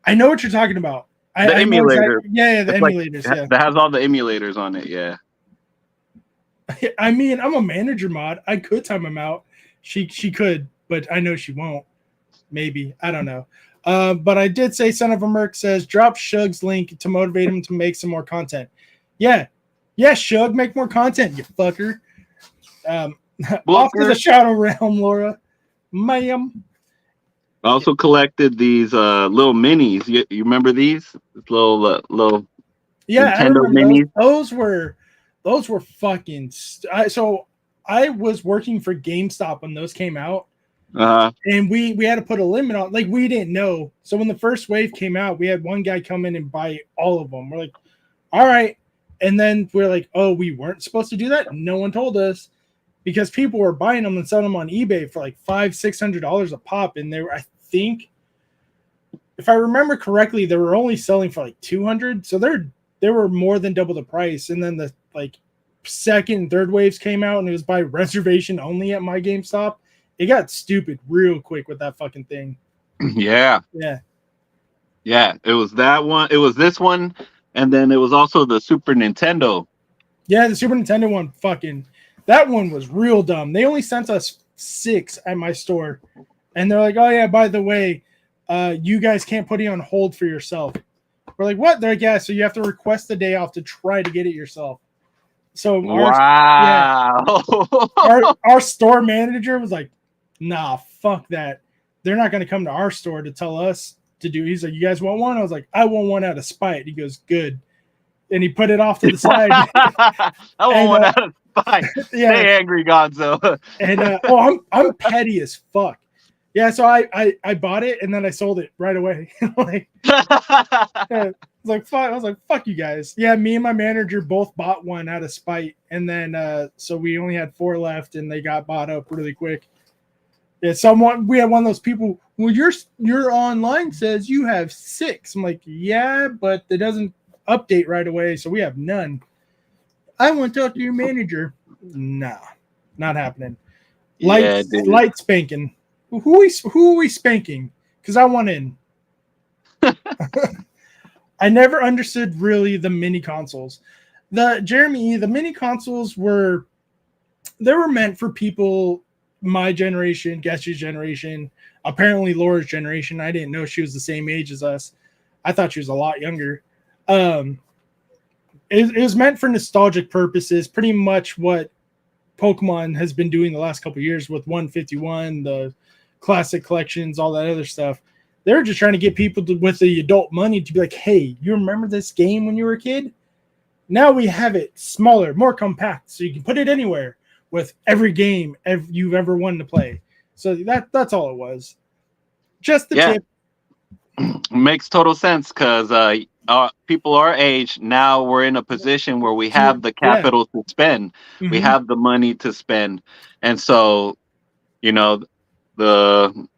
I know what you're talking about. The I know emulator. exactly. Yeah, the It's like emulators. Yeah. that has all the emulators on it. Yeah. I mean, I'm a manager mod. I could time him out. She could, but I know she won't. Maybe. I don't know. But I did say Son of a Merc says drop Shug's link to motivate him to make some more content. Yeah. Yeah, Shug, make more content, you fucker. Off to the Shadow Realm, Laura. Ma'am. I also collected these little minis. You remember these? This little Yeah, I Nintendo remember minis. those were fucking. So I was working for GameStop when those came out, and we had to put a limit on. Like we didn't know. So when the first wave came out, we had one guy come in and buy all of them. We're like, all right, and then we're like, oh, we weren't supposed to do that. No one told us because people were buying them and selling them on eBay for like $500-$600 a pop, and they were, I think, if I remember correctly, they were only selling for like 200. So they were more than double the price. And then the like second and third waves came out and it was by reservation only at my GameStop. It got stupid real quick with that fucking thing. Yeah. It was that one. It was this one, and then it was also the Super Nintendo. Yeah, the Super Nintendo one, that one was real dumb. They only sent us 6 at my store, and they're like, "Oh yeah, by the way, you guys can't put it on hold for yourself." We're like, "What?" They're like, "Yeah, so you have to request the day off to try to get it yourself." So our store manager was like, "Nah, fuck that. They're not going to come to our store to tell us to do." He's like, "You guys want one?" I was like, "I want one out of spite." He goes, "Good." And he put it off to the side. I want one out of spite. Yeah. Stay angry, Gonzo. And I'm petty as fuck. Yeah, so I bought it and then I sold it right away. I was like, fuck you guys. Yeah, me and my manager both bought one out of spite, and then so we only had 4 left, and they got bought up really quick. Yeah, we had one of those people. Well, your online says you have 6. I'm like, yeah, but it doesn't update right away, so we have none. I want to talk to your manager. Nah, not happening. Light spanking. Who are we spanking? Because I want in. I never understood really the mini consoles. The mini consoles were meant for people my generation, Guess's generation, apparently Laura's generation. I didn't know she was the same age as us. I thought she was a lot younger. It was meant for nostalgic purposes, pretty much what Pokemon has been doing the last couple of years with 151, the classic collections, all that other stuff. They're just trying to get people with the adult money to be like, hey, you remember this game when you were a kid? Now we have it smaller, more compact, so you can put it anywhere with every game you've ever wanted to play. So that's all it was. Just the tip. Makes total sense because people our age now, we're in a position where we have the capital to spend. Mm-hmm. We have the money to spend. And so, the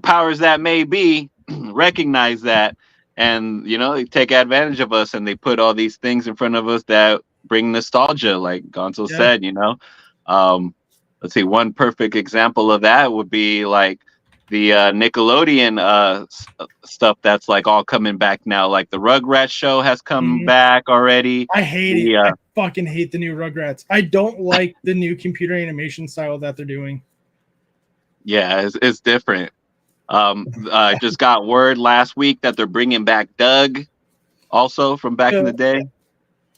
powers that may be recognize that, and they take advantage of us, and they put all these things in front of us that bring nostalgia, like Gonzo said. Let's see, one perfect example of that would be like the Nickelodeon stuff that's like all coming back now. Like the Rugrats show has come back already. I hate it. I fucking hate the new Rugrats. I don't like the new computer animation style that they're doing. Yeah, it's different. I just got word last week that they're bringing back Doug, also from back in the day.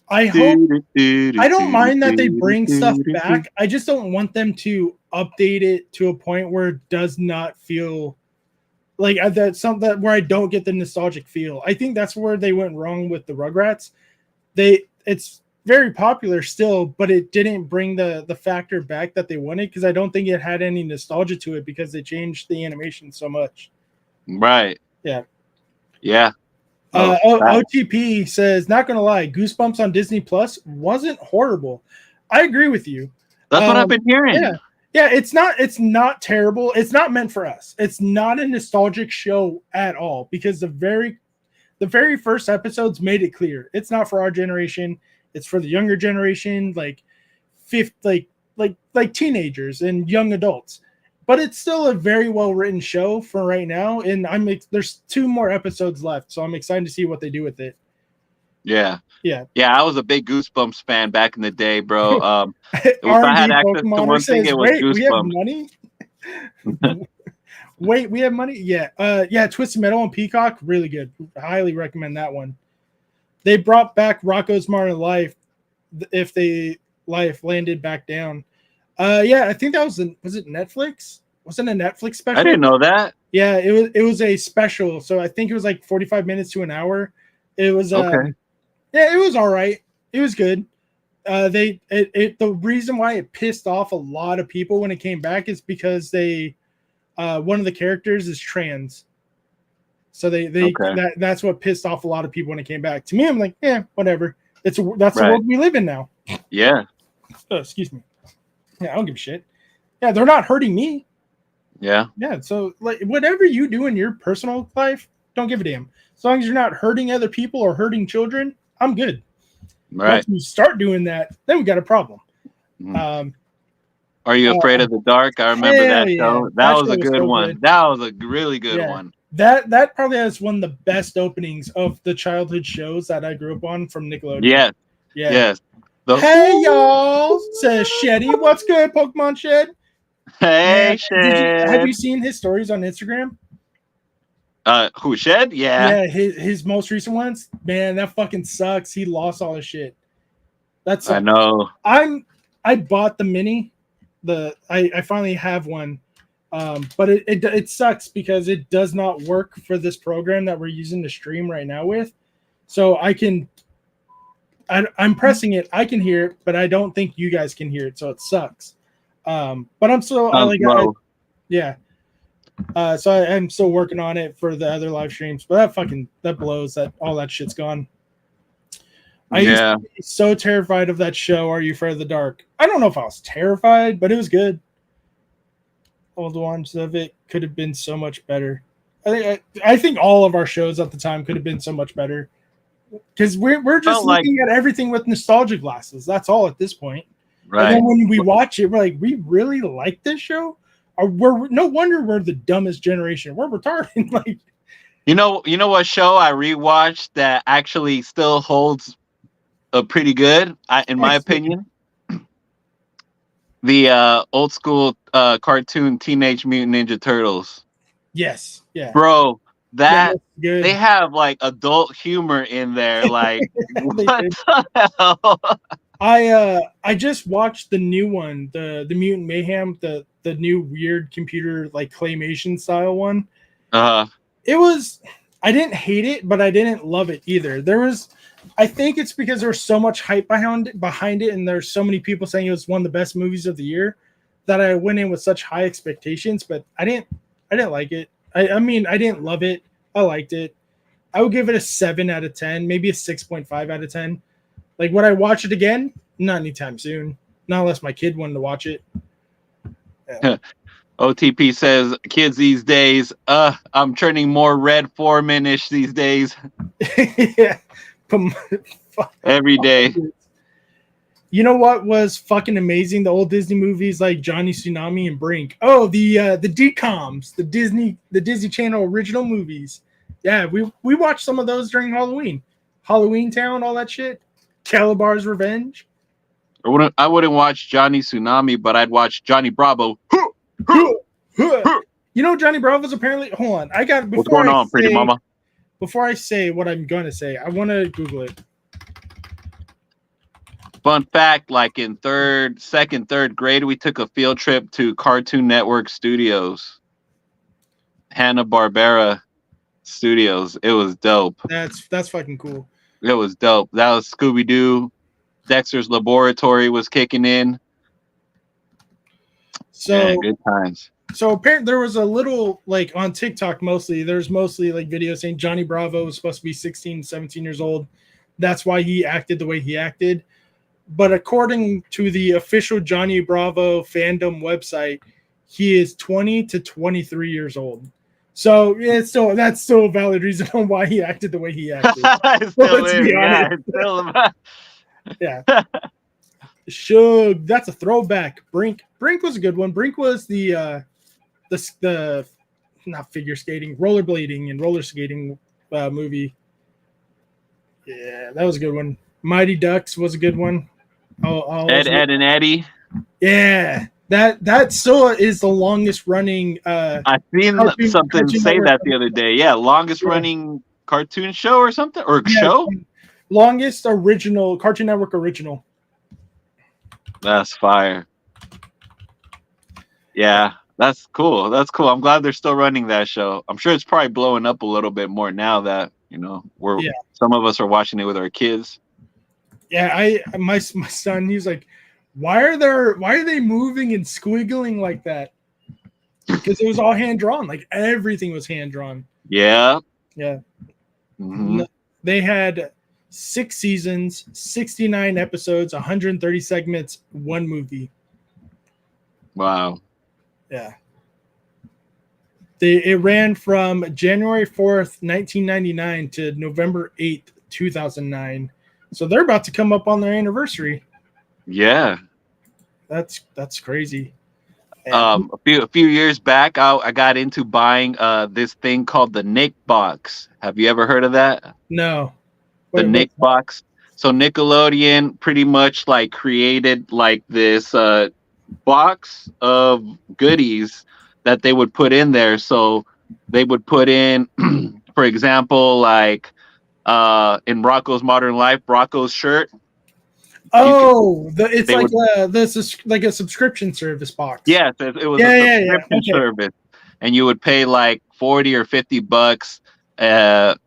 I don't mind that they bring stuff back. I just don't want them to update it to a point where it does not feel like that's something where I don't get the nostalgic feel. I think that's where they went wrong with the Rugrats. It's very popular still, but it didn't bring the factor back that they wanted, because I don't think it had any nostalgia to it because they changed the animation so much. Right. Yeah. Yeah. OTP says, not gonna lie, Goosebumps on Disney Plus wasn't horrible. I agree with you. That's what I've been hearing. Yeah, it's not terrible. It's not meant for us. It's not a nostalgic show at all because the very first episodes made it clear it's not for our generation. It's for the younger generation, like teenagers and young adults. But it's still a very well written show for right now, and there's 2 more episodes left, so I'm excited to see what they do with it. Yeah. I was a big Goosebumps fan back in the day, bro. If I had access to one thing, it was Goosebumps. We have money. Wait, we have money. Yeah. Twisted Metal on Peacock, really good. Highly recommend that one. They brought back Rocco's Modern Life. If they landed back down. I think that was it Netflix? Wasn't a Netflix special? I didn't know that. Yeah, it was a special. So I think it was like 45 minutes to an hour. It was okay. Yeah, it was all right. It was good. The reason why it pissed off a lot of people when it came back is because one of the characters is trans. So that's what pissed off a lot of people when it came back. To me, I'm like, whatever. That's the world we live in now. Yeah. Oh, excuse me. Yeah, I don't give a shit. Yeah, they're not hurting me. Yeah. Yeah, so like whatever you do in your personal life, don't give a damn. As long as you're not hurting other people or hurting children, I'm good. Right. Once you start doing that, then we got a problem. Are You Afraid of the Dark? I remember that show. That was a good one. Good. That was a really good one. That probably has one of the best openings of the childhood shows that I grew up on from Nickelodeon. Yes. Hey y'all, says Sheddy. What's good, Pokemon Shed? Hey, Shed. Have you seen his stories on Instagram? Who, Shed? Yeah. Yeah, his most recent ones. Man, that fucking sucks. He lost all his shit. I know. I bought the mini. I finally have one. But it sucks because it does not work for this program that we're using to stream right now with. So I'm pressing it. I can hear it, but I don't think you guys can hear it. So it sucks. But I'm still so I'm still working on it for the other live streams. But that blows. All that shit's gone. I used to be so terrified of that show. Are You Afraid of the Dark? I don't know if I was terrified, but it was good. All the ones of it could have been so much better. I think all of our shows at the time could have been so much better because we're just looking at everything with nostalgia glasses. That's all at this point. Right. And then when we watch it, we're like, we really like this show. No wonder we're the dumbest generation. We're retarded. Like, you know what show I rewatched that actually still holds pretty good, in my opinion. The old school cartoon Teenage Mutant Ninja Turtles. Yes. Yeah. Bro, they have like adult humor in there. Like, what the hell? I just watched the new one, the Mutant Mayhem, the new weird computer like claymation style one. It was, I didn't hate it, but I didn't love it either. I think it's because there was so much hype behind it, and there's so many people saying it was one of the best movies of the year that I went in with such high expectations, but I didn't like it. I mean, I didn't love it. I liked it. I would give it a 7 out of 10, maybe a 6.5 out of 10. Like, would I watch it again? Not anytime soon. Not unless my kid wanted to watch it. Yeah. OTP says, kids these days, I'm turning more Red Foreman-ish these days. Yeah. Every day. You know what was fucking amazing? The old Disney movies like Johnny Tsunami and Brink. Oh, the DComs, the Disney Channel original movies. Yeah, we watched some of those during Halloween. Halloween Town, all that shit. Calabar's Revenge. I wouldn't watch Johnny Tsunami, but I'd watch Johnny Bravo. You know, Johnny Bravo's apparently. Hold on, what's going on, pretty mama? Before I say what I'm gonna say, I want to Google it. Fun fact: like in third grade, we took a field trip to Cartoon Network Studios, Hanna-Barbera Studios. It was dope. That's fucking cool. It was dope. That was Scooby-Doo. Dexter's Laboratory was kicking in. So good times. So apparently there was a little, like on TikTok mostly, there's mostly like videos saying Johnny Bravo was supposed to be 16, 17 years old. That's why he acted the way he acted. but according to the official Johnny Bravo fandom website, he is 20 to 23 years old. So yeah, that's still a valid reason on why he acted the way he acted. Still is, yeah. Still yeah. Shug, that's a throwback. Brink was a good one. Brink was the not figure skating, rollerblading and roller skating movie. Yeah, that was a good one. Mighty Ducks was a good one. Ed and Eddie. Yeah, that still is the longest running. I seen something say that the other day. Yeah, longest running cartoon show or something show. Longest original Cartoon Network original. That's fire. Yeah, that's cool. That's cool. I'm glad they're still running that show. I'm sure it's probably blowing up a little bit more now that some of us are watching it with our kids. Yeah, my son, he's like, why are they moving and squiggling like that? Because it was all hand drawn. Like everything was hand drawn. Yeah. Yeah. Mm-hmm. They had 6 seasons, 69 episodes, 130 segments, 1 movie. Wow. Yeah. It ran from January 4th, 1999 to November 8th, 2009. So they're about to come up on their anniversary. Yeah. That's crazy. A few years back, I got into buying this thing called the Nick Box. Have you ever heard of that? No. The Nick Box. So Nickelodeon pretty much like created like this box of goodies that they would put in there. So they would put in, for example, like in Rocco's Modern Life, Rocco's shirt. Oh, it's like this is like a subscription service box. Yes, it was a subscription service, and you would pay like $40 or $50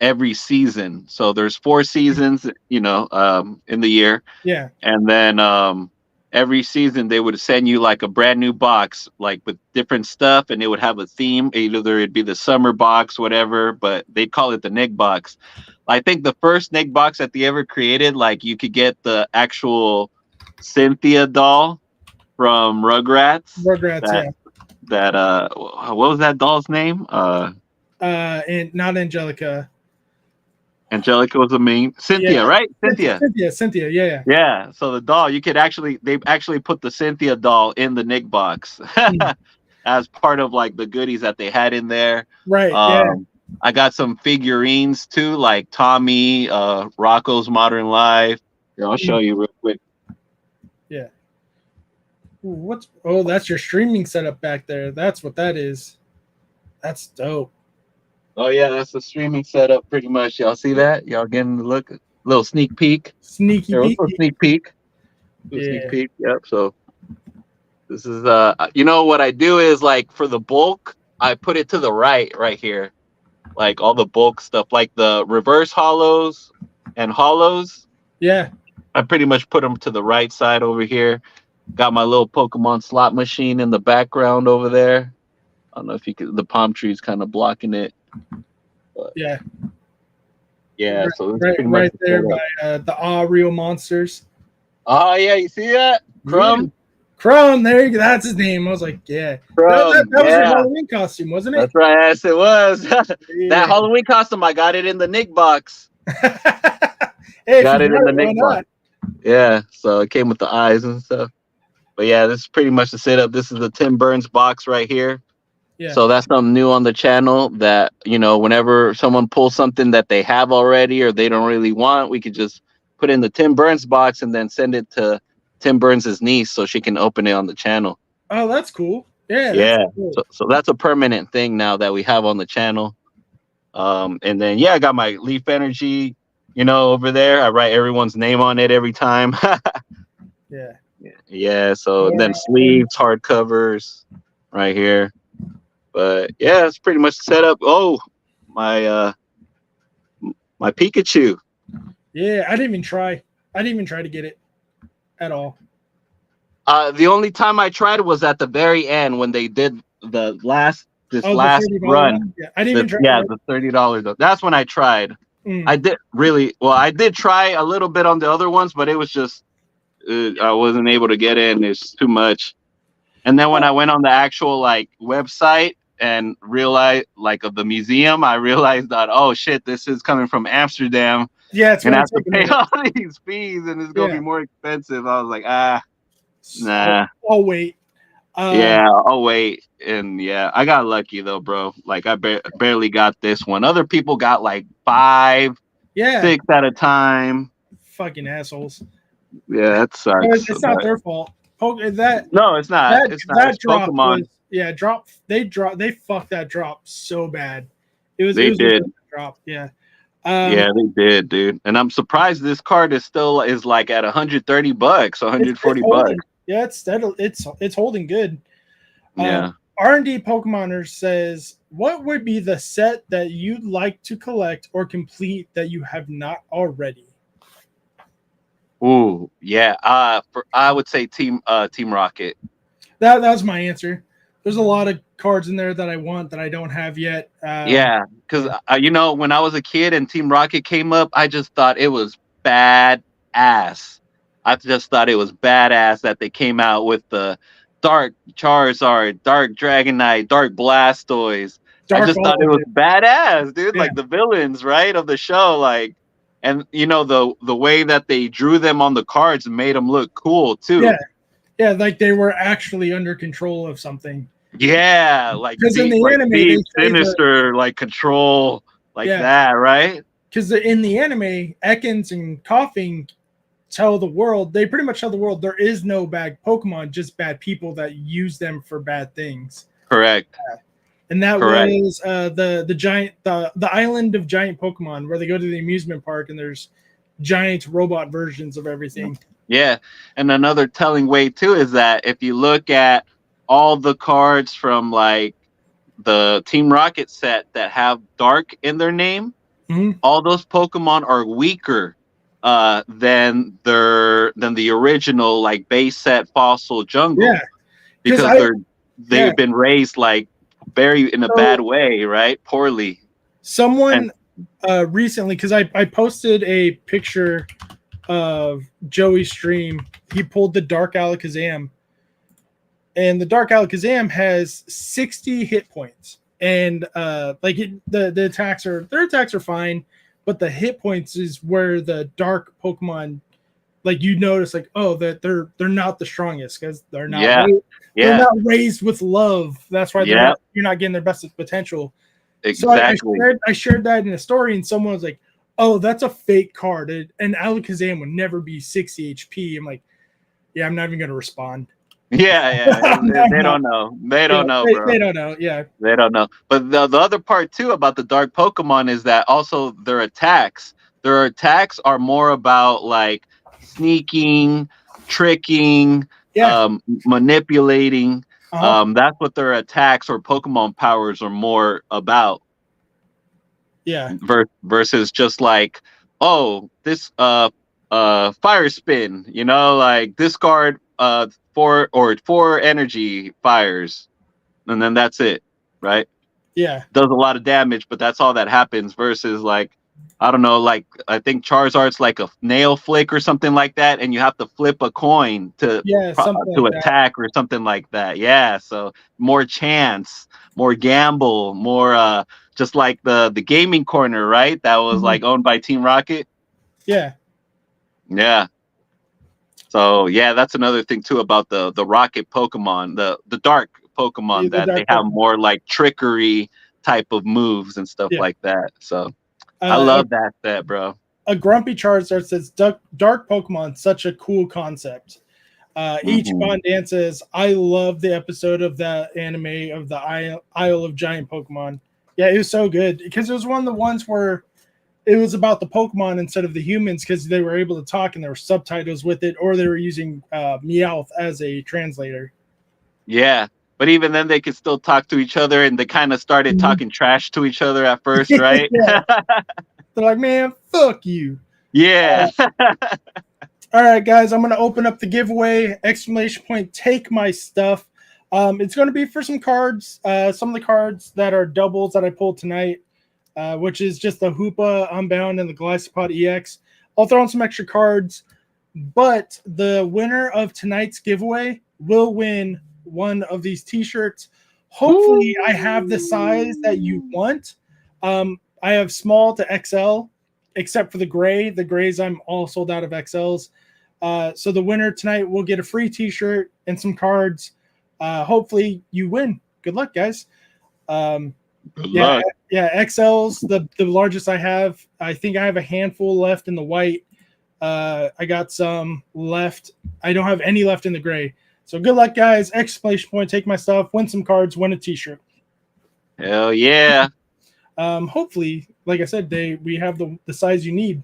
every season. So there's 4 seasons, in the year. Yeah, and then every season they would send you like a brand new box, like with different stuff, and it would have a theme. Either it'd be the summer box, whatever, but they'd call it the Nick Box. I think the first Nick Box that they ever created, like you could get the actual Cynthia doll from Rugrats. What was that doll's name? And not Angelica. Angelica was the main. Cynthia, right? Cynthia, yeah. Yeah. So the doll, they actually put the Cynthia doll in the Nick Box as part of like the goodies that they had in there. Right. Yeah. I got some figurines too, like Tommy, Rocco's Modern Life. Here, I'll show you real quick. Yeah. That's your streaming setup back there. That's what that is. That's dope. Oh yeah, that's the streaming setup pretty much. Y'all see that? Y'all getting a look? A little sneak peek. Sneak peek. Sneak peek. Sneak peek. Yep. So this is what I do is like for the bulk, I put it to the right here. Like all the bulk stuff, like the reverse hollows and hollows. Yeah. I pretty much put them to the right side over here. Got my little Pokemon slot machine in the background over there. I don't know if you could, the palm tree's kind of blocking it. But yeah. Yeah. So right there by the Real Monsters. Oh yeah, you see that? Crumb? Yeah. Crumb, there you go. That's his name. I was like, yeah. Crumb, that was your Halloween costume, wasn't it? That's right. Yes, it was. That Halloween costume, I got it in the Nick Box. Got it in the Nick Box. Yeah, so it came with the eyes and stuff. But yeah, this is pretty much the setup. This is the Tim Burns box right here. Yeah. So that's something new on the channel that, whenever someone pulls something that they have already or they don't really want, we could just put in the Tim Burns box and then send it to Tim Burns' niece so she can open it on the channel. Oh, that's cool. Yeah. Yeah. Cool. So that's a permanent thing now that we have on the channel. And then, I got my Leaf Energy, over there. I write everyone's name on it every time. Yeah. Yeah. So then sleeves, hardcovers right here. But yeah, it's pretty much set up. Oh, my Pikachu. Yeah, I didn't even try to get it at all. The only time I tried was at the very end when they did the last run. Yeah, I didn't even try. Yeah, the $30. That's when I tried. I did try a little bit on the other ones, but it was just I wasn't able to get in. It's too much. And then when I went on the actual like website and realized like of the museum, I realized that oh shit, this is coming from Amsterdam. Yeah, it's and I gonna have to take pay all these fees, and it's gonna be more expensive. I was like, nah. I'll wait. Yeah, I'll wait. And yeah, I got lucky though, bro. Like I barely got this one. Other people got like 5, 6 at a time. Fucking assholes. Yeah, that sucks. It's not their fault. No, it's not. It's not. That It's drop Pokemon. They fucked that drop so bad. It was did. A drop. Yeah. Yeah, they did, dude. And I'm surprised this card is like at $130, $140. Yeah, it's holding good. Yeah. R&D Pokemoner says, what would be the set that you'd like to collect or complete that you have not already? Ooh, yeah. I would say Team Rocket. That was my answer. There's a lot of cards in there that I want that I don't have yet. Yeah, because when I was a kid and Team Rocket came up, I just thought it was badass. I just thought it was badass that they came out with the Dark Charizard, Dark Dragonite, Dark Blastoise. I just thought it was badass, dude. Yeah. Like the villains, right, of the show, like, and the way that they drew them on the cards made them look cool too. Yeah, like they were actually under control of something. Yeah, like because in the anime, sinister, like control, like that, right? Because in the anime, Ekans and Coughing they pretty much tell the world there is no bad Pokemon, just bad people that use them for bad things. Correct. And that was the island of giant Pokemon, where they go to the amusement park and there's giant robot versions of everything. Yeah, and another telling way too is that if you look at all the cards from like the Team Rocket set that have Dark in their name, all those Pokemon are weaker than the original like base set Fossil Jungle. Yeah, because they've been raised like very in a bad way, right? Poorly. Someone recently, because I posted a picture of Joey's stream, he pulled the Dark Alakazam. And the Dark Alakazam has 60 hit points, and the attacks are fine, but the hit points is where the Dark Pokemon, like you notice, like that they're not the strongest because they're not they're not raised with love. That's why you're not getting their best potential. Exactly. So I shared that in a story, and someone was like, "Oh, that's a fake card. An Alakazam would never be 60 HP." I'm like, "Yeah, I'm not even gonna respond." Yeah. They don't know. They don't know, bro. They don't know. Yeah. They don't know. But the other part too about the dark Pokemon is that also their attacks are more about like sneaking, tricking, manipulating. That's what their attacks or Pokemon powers are more about. Yeah. Versus just like, oh, this fire spin, like discard 4 energy fires, and then that's it, right? Yeah, does a lot of damage, but that's all that happens. Versus like, I don't know, like I think Charizard's like a nail flick or something like that, and you have to flip a coin to attack or something like that. Yeah, so more chance, more gamble, more just like the gaming corner, right? That was like owned by Team Rocket. Yeah. So yeah, that's another thing too about the Rocket Pokemon, the dark Pokemon, that they have more like trickery type of moves and stuff like that. So I love that set, bro. A Grumpy Charizard says dark Pokemon, such a cool concept. Ichiban Dan says, I love the episode of that anime of the Isle of Giant Pokemon. Yeah, it was so good because it was one of the ones where it was about the Pokemon instead of the humans, because they were able to talk and there were subtitles with it, or they were using Meowth as a translator. Yeah, but even then they could still talk to each other, and they kind of started talking trash to each other at first, right? They're like, man, fuck you. Yeah. All right, guys, I'm going to open up the giveaway. ! Take my stuff. It's going to be for some cards. Some of the cards that are doubles that I pulled tonight. Which is just the Hoopa Unbound and the Glycopod EX. I'll throw in some extra cards. but the winner of tonight's giveaway will win one of these t-shirts. Hopefully I have the size that you want. I have small to XL, except for the gray. The grays I'm all sold out of XLs. So the winner tonight will get a free t-shirt and some cards. Hopefully you win. Good luck, guys. Good luck. Yeah, XLs, the largest I have. I think I have a handful left in the white. I got some left. I don't have any left in the gray. So good luck, guys. Exclamation point, take my stuff, win some cards, win a t-shirt. Hell yeah. Hopefully, like I said, we have the size you need.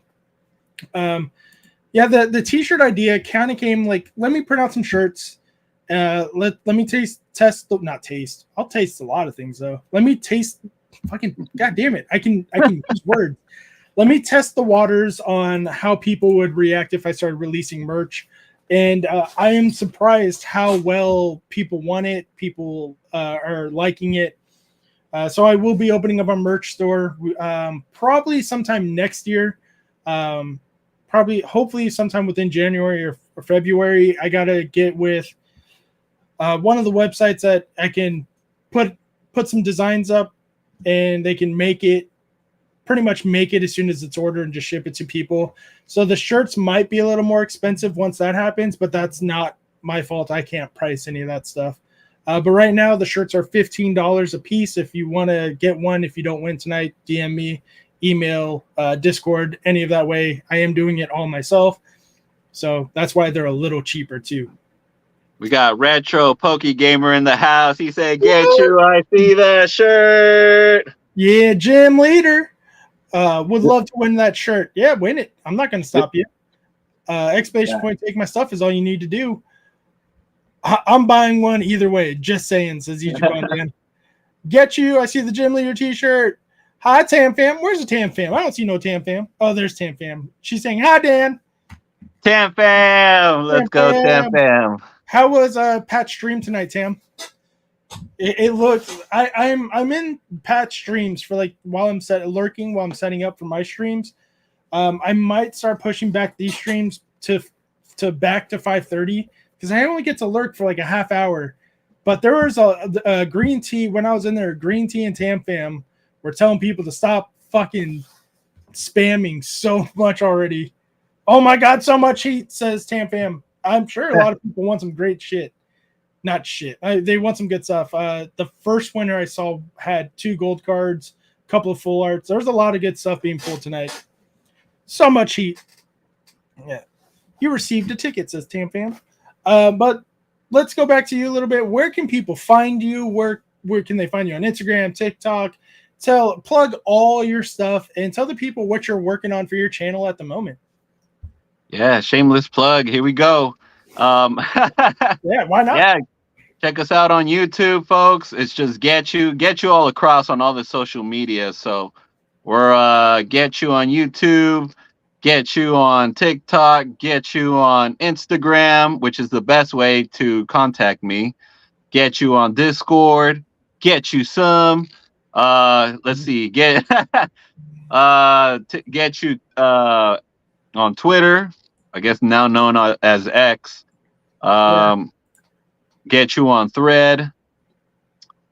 Yeah, the t-shirt idea kind of came like, let me print out some shirts. Let me not taste. I'll taste a lot of things though. Let me taste fucking god damn it. I can use words. Let me test the waters on how people would react if I started releasing merch. And I am surprised how well people want it. People are liking it. So I will be opening up a merch store probably sometime next year. Hopefully sometime within January or February. I got to get with one of the websites that I can put some designs up and they can pretty much make it as soon as it's ordered and just ship it to people. So the shirts might be a little more expensive once that happens, but that's not my fault. I can't price any of that stuff. But right now the shirts are $15 a piece. If you want to get one, if you don't win tonight, DM me, email, Discord, any of that way. I am doing it all myself. So that's why they're a little cheaper too. We got Retro Poke Gamer in the house. He said, "Get you, I see that shirt." Yeah, gym leader. Would love to win that shirt. Yeah, win it. I'm not going to stop you. Exclamation point, take my stuff is all you need to do. I'm buying one either way. Just saying, says Ichiban Dan. Get you. I see the gym leader t-shirt. Hi, Tam Fam. Where's the Tam Fam? I don't see no Tam Fam. Oh, there's Tam Fam. She's saying, hi, Dan. Tam Fam. Let's go, Tam Fam. How was Pat's stream tonight, Tam? It looked. I'm in Pat's streams for like while I'm setting up for my streams. I might start pushing back these streams to back to 5:30 because I only get to lurk for like a half hour. But there was a green tea when I was in there. Green tea and Tam Fam were telling people to stop fucking spamming so much already. Oh my god, so much heat, says Tam Fam. I'm sure a lot of people want some great shit. Not shit. They want some good stuff. The first winner I saw had 2 gold cards, a couple of full arts. There's a lot of good stuff being pulled tonight. So much heat. Yeah. You received a ticket, says Tam Fam. But let's go back to you a little bit. Where can people find you? Where can they find you on Instagram, TikTok? Plug all your stuff and tell the people what you're working on for your channel at the moment. Yeah, shameless plug. Here we go. Yeah, why not? Yeah, check us out on YouTube, folks. It's just get you all across on all the social media. So we're get you on YouTube, get you on TikTok, get you on Instagram, which is the best way to contact me. Get you on Discord, get you some. Let's see, get you on Twitter, I guess now known as X. Get you on Thread.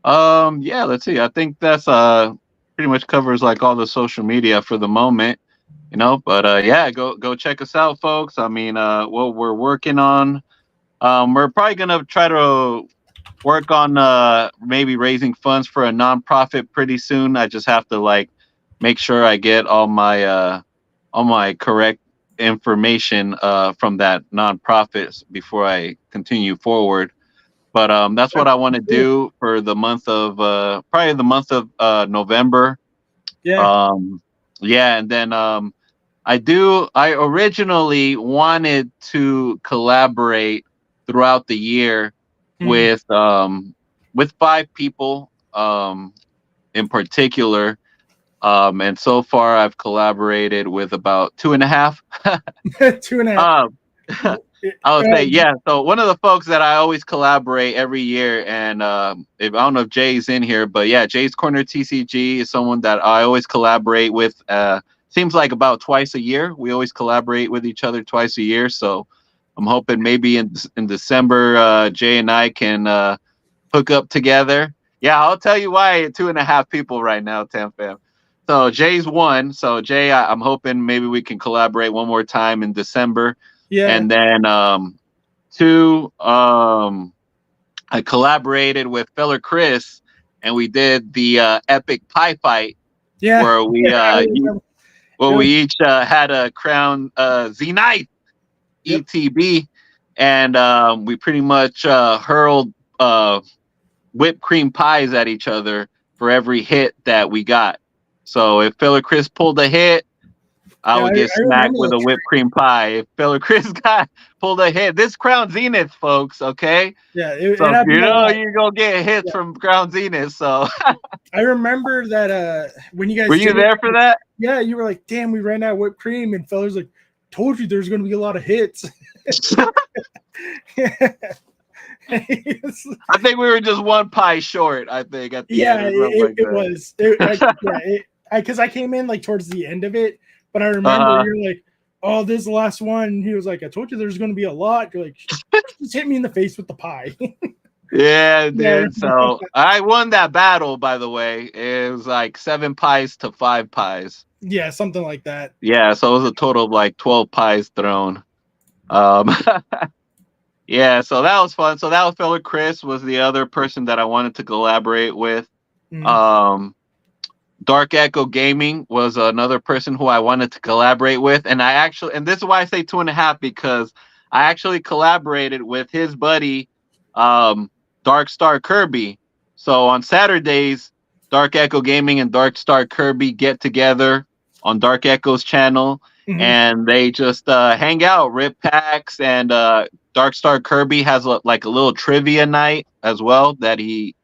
Yeah, let's see. I think that's pretty much covers like all the social media for the moment, but yeah, go check us out, folks. I mean, what we're working on, we're probably gonna try to work on maybe raising funds for a nonprofit pretty soon. I just have to like make sure I get all my correct information from that nonprofit before I continue forward. But that's what I want to do for the month of probably the month of November. Yeah. Yeah, and then I originally wanted to collaborate throughout the year with 5 people in particular. And so far I've collaborated with about 2.5. 2.5. I would say, yeah. So one of the folks that I always collaborate every year, and I don't know if Jay's in here, but yeah, Jay's Corner TCG is someone that I always collaborate with seems like about twice a year. We always collaborate with each other twice a year. So I'm hoping maybe in December, Jay and I can hook up together. Yeah, I'll tell you why 2.5 people right now, Tam Fam. So Jay's one. So Jay, I'm hoping maybe we can collaborate one more time in December. Yeah. And then two, I collaborated with fella Chris, and we did the epic pie fight. Yeah. Where we we each had a crown Z-Knife ETB, and we pretty much hurled whipped cream pies at each other for every hit that we got. So if fella Chris pulled a hit, I would get smacked with a whipped cream pie. If fella Chris pulled a hit, this Crown Zenith, folks, okay? Yeah, so you know you're gonna get hits from Crown Zenith. So I remember that when you guys were you there for that? Yeah, you were like, "Damn, we ran out of whipped cream," and fellas like, "Told you there's gonna be a lot of hits." I think we were just one pie short. I think at the end. It was. Because I came in like towards the end of it, but I remember you're like, "Oh, this is the last one." And he was like, "I told you there's going to be a lot." You're like, "Just hit me in the face with the pie." Yeah, dude. So I won that battle. By the way, it was like 7 pies to 5 pies. Yeah, something like that. Yeah, so it was a total of like 12 pies thrown. Yeah, so that was fun. So that was fella Chris was the other person that I wanted to collaborate with. Mm-hmm. Dark Echo Gaming was another person who I wanted to collaborate with, and this is why I say 2.5, because I actually collaborated with his buddy, Dark Star Kirby. So on Saturdays, Dark Echo Gaming and Dark Star Kirby get together on Dark Echo's channel, and they just hang out, rip packs, and Dark Star Kirby has like a little trivia night as well that he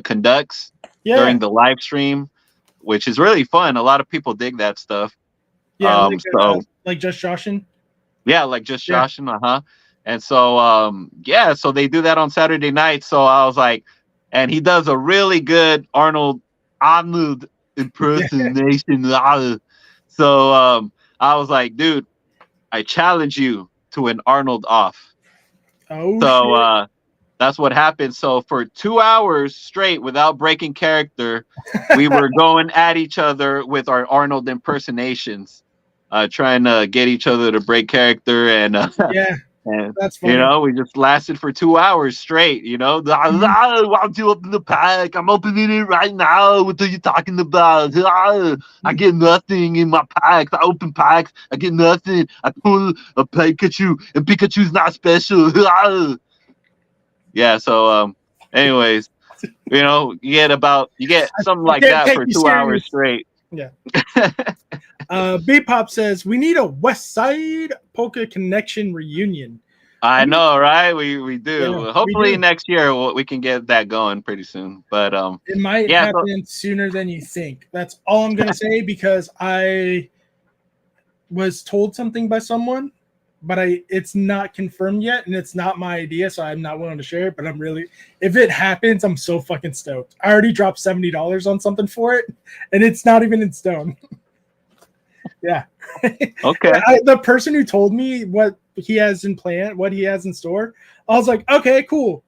conducts during the live stream, which is really fun. A lot of people dig that stuff. Yeah, like Just Joshin. Yeah, like Just Joshin, And so so they do that on Saturday night. So I was like, and he does a really good Arnold impersonation. So I was like, dude, I challenge you to an Arnold off. Oh, so shit. That's what happened. So for 2 hours straight without breaking character, we were going at each other with our Arnold impersonations, trying to get each other to break character. And and that's funny. You know, we just lasted for 2 hours straight. You know, why don't you open the pack? I'm opening it right now. What are you talking about? I get nothing in my packs. I open packs. I get nothing. I pull a Pikachu, and Pikachu's not special. Yeah. So, anyways, you know, you get something like that for 2 hours straight. Yeah. B-Pop says we need a West Side Polka Connection reunion. I know, right? We do. Yeah, hopefully next year we can get that going pretty soon. But it might happen sooner than you think. That's all I'm gonna say, because I was told something by someone, but it's not confirmed yet, and it's not my idea, so I'm not willing to share it. But if it happens, I'm so fucking stoked. I already dropped $70 on something for it, and it's not even in stone. Yeah. Okay. The person who told me what he has in store, I was like, okay, cool.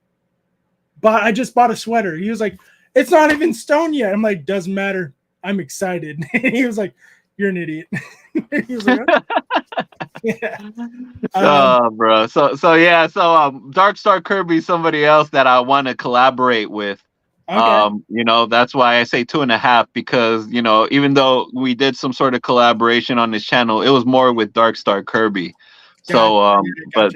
But I just bought a sweater. He was like, it's not even stone yet. I'm like, doesn't matter. I'm excited. He was like, you're an idiot. He was like, bro. So Dark Star Kirby, somebody else that I want to collaborate with. Okay. You know, that's why I say 2.5, because, you know, even though we did some sort of collaboration on this channel, it was more with Dark Star Kirby. So, but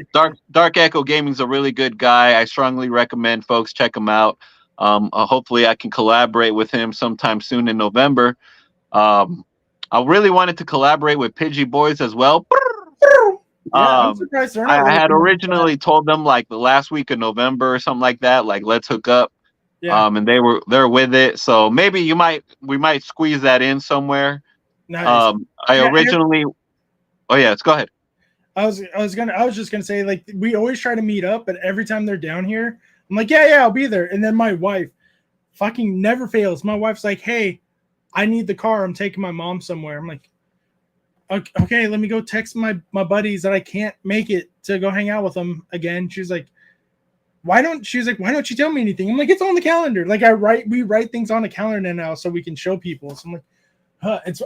Dark Echo Gaming is a really good guy. I strongly recommend folks check him out. Hopefully I can collaborate with him sometime soon in November. I really wanted to collaborate with Pidgey Boys as well. I'm surprised they're not. I had originally told them like the last week of November or something like that, like let's hook up. Yeah. And they're with it. So maybe we might squeeze that in somewhere. Nice. Go ahead. I was just gonna say, like, we always try to meet up, but every time they're down here, I'm like, yeah, I'll be there. And then my wife fucking never fails. My wife's like, hey, I need the car. I'm taking my mom somewhere. I'm like, okay, let me go text my buddies that I can't make it to go hang out with them again. She's like, why don't you tell me anything? I'm like, it's on the calendar. Like we write things on the calendar now so we can show people. So I'm like,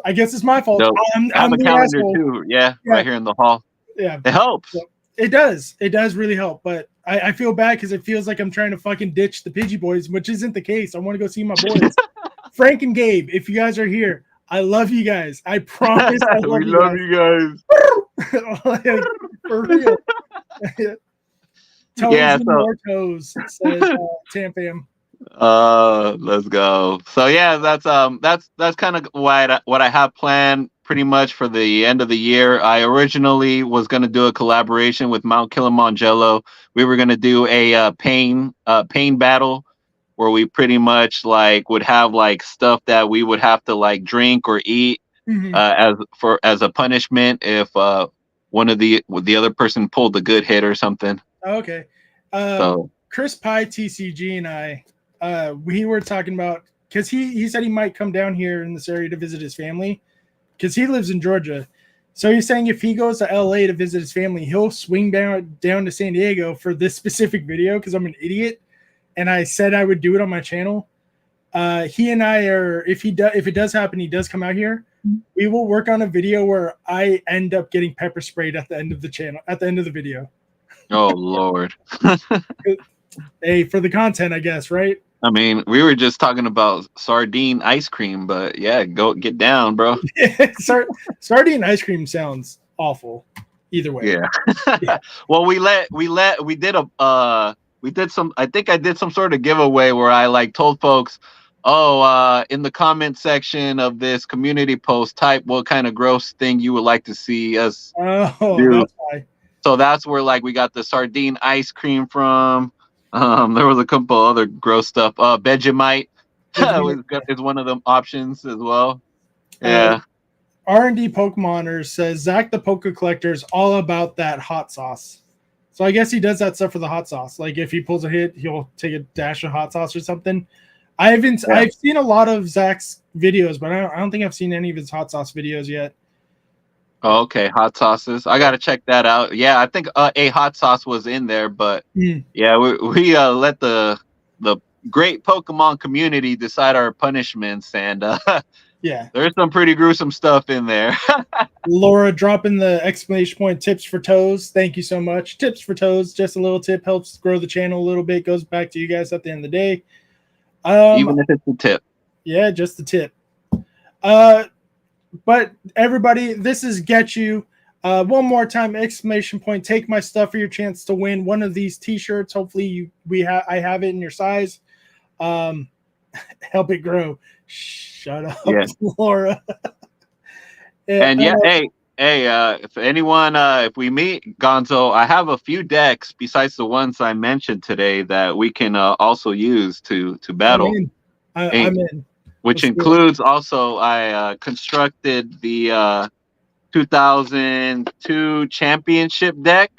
I guess it's my fault. No, I'm I have a the calendar asshole. too. Yeah, right here in the hall. Yeah, it helps. So it does really help. But I feel bad because it feels like I'm trying to fucking ditch the Pidgey boys, which isn't the case. I want to go see my boys, Frank and Gabe. If you guys are here, I love you guys. I promise. I love We love you guys. like, for real. Toes Yeah, and more toes, says Tam Fam. Let's go. So yeah, that's kind of what I have planned pretty much for the end of the year. I originally was gonna do a collaboration with Mount Kilimanjaro. We were gonna do a pain battle where we pretty much like would have like stuff that we would have to like drink or eat as a punishment if one of the other person pulled the good hit or something. Okay. So Chris Pye, TCG, and I, we were talking about because he said he might come down here in this area to visit his family because he lives in Georgia. So he's saying if he goes to LA to visit his family, he'll swing down to San Diego for this specific video because I'm an idiot. And I said I would do it on my channel. He and I are, if it does happen, he does come out here. We will work on a video where I end up getting pepper sprayed at the end of the video. Oh Lord. Hey, for the content, I guess, right? I mean, we were just talking about sardine ice cream, but yeah, go get down, bro. Sardine ice cream sounds awful. Either way. Yeah. Well, we did some. I think I did some sort of giveaway where I like told folks, in the comment section of this community post, type what kind of gross thing you would like to see us do. That's why. So that's where like we got the sardine ice cream from. There was a couple other gross stuff. Vegemite is one of them options as well. Yeah. R&D Pokemoners says Zach the Poke Collector is all about that hot sauce. So I guess he does that stuff for the hot sauce. Like if he pulls a hit, he'll take a dash of hot sauce or something. I've seen a lot of Zach's videos, but I don't think I've seen any of his hot sauce videos yet. Oh, okay, hot sauces. I gotta check that out. Yeah, I think a hot sauce was in there, but yeah, we let the great Pokemon community decide our punishments, and yeah, there's some pretty gruesome stuff in there. Laura dropping the exclamation point tips for toes. Thank you so much. Tips for toes, just a little tip helps grow the channel a little bit. Goes back to you guys at the end of the day. Even if it's a tip. Yeah, just the tip. But everybody, this is Get You. One more time, exclamation point. Take my stuff for your chance to win one of these T-shirts. Hopefully, I have it in your size. Help it grow. Shut up, Laura. And hey, if anyone, if we meet Gonzo, I have a few decks besides the ones I mentioned today that we can also use to battle. I'm in. Which includes also, I constructed the 2002 championship deck.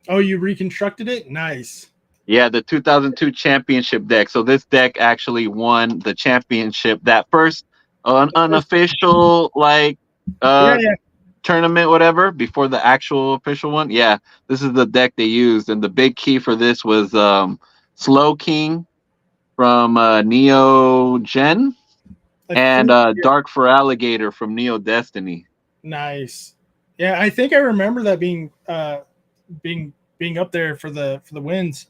Oh, you reconstructed it? Nice. Yeah, the 2002 championship deck. So this deck actually won the championship, that first unofficial tournament, whatever, before the actual official one. Yeah, this is the deck they used. And the big key for this was Slow King from Neo Gen and Dark for Alligator from Neo Destiny. Nice. Yeah, I think I remember that being up there for the wins.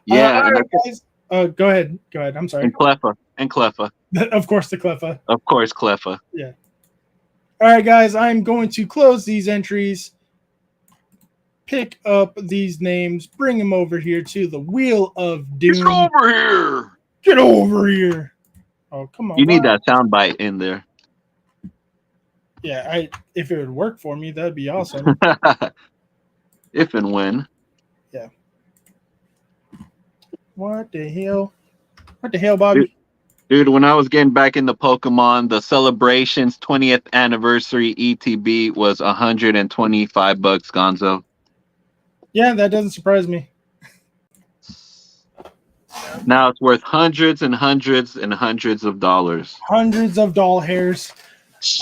Yeah. Guys, go ahead. I'm sorry. And Cleffa. Of course, the Cleffa. Of course, Cleffa. Yeah. All right, guys, I'm going to close these entries, pick up these names, bring them over here to the Wheel of Doom. Get over here. Get over here. Oh, come on. You need that sound bite in there. Yeah, if it would work for me, that'd be awesome. If and when. Yeah. What the hell? What the hell, Bobby? Dude, when I was getting back into Pokemon, the Celebrations 20th anniversary ETB was $125, Gonzo. Yeah, that doesn't surprise me. Now it's worth hundreds and hundreds and hundreds of dollars. Hundreds of doll hairs.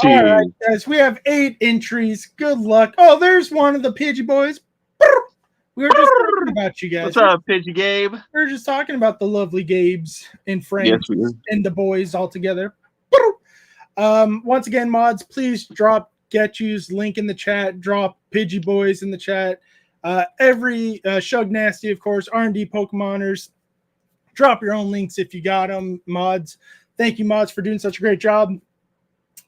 All right, Jeez. guys, we have 8 entries. Good luck. Oh, there's one of the Pidgey boys. We were just talking about you guys. What's up, Pidgey Gabe? We were just talking about the lovely Gabes and Frank Yes, we are. and the boys all together. Once again, mods, please drop Get You's link in the chat. Drop Pidgey Boys in the chat. Every Shug Nasty, of course, R&D Pokemoners. Drop your own links if you got them, mods. Thank you, mods, for doing such a great job.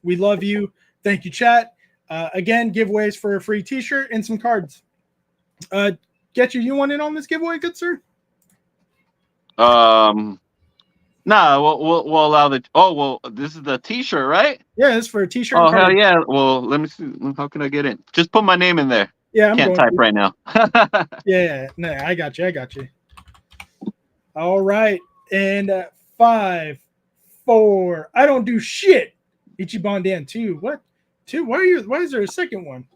We love you. Thank you, chat. Again, giveaways for a free t-shirt and some cards. Get you want in on this giveaway, good sir? Nah, we'll allow the. Oh well, this is the T-shirt, right? Yeah, it's for a t-shirt. Oh and hell cards. yeah! Well, let me see. How can I get in? Just put my name in there. Yeah, I'm Can't going type to. right now. Yeah, no, I got you. All right, and 5, 4. I don't do shit. Ichiban Dan 2. What? 2? Why is there a second one?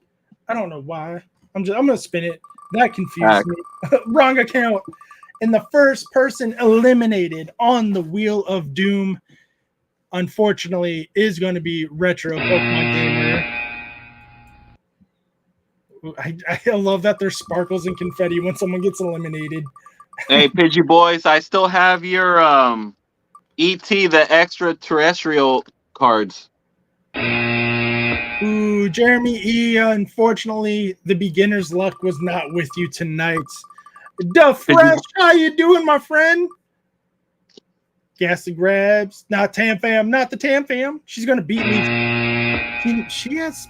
I don't know why. I'm gonna spin it. That confused me. Wrong account. And the first person eliminated on the Wheel of Doom, unfortunately, is going to be Retro Pokemon Gamer. I love that there's sparkles and confetti when someone gets eliminated. Hey, Pidgey boys, I still have your ET the extraterrestrial cards. Ooh, Jeremy E. Unfortunately, the beginner's luck was not with you tonight. The Fresh, how you doing, my friend? Gassy Grabs, not Tam Fam, not the Tam Fam. She's gonna beat me. She has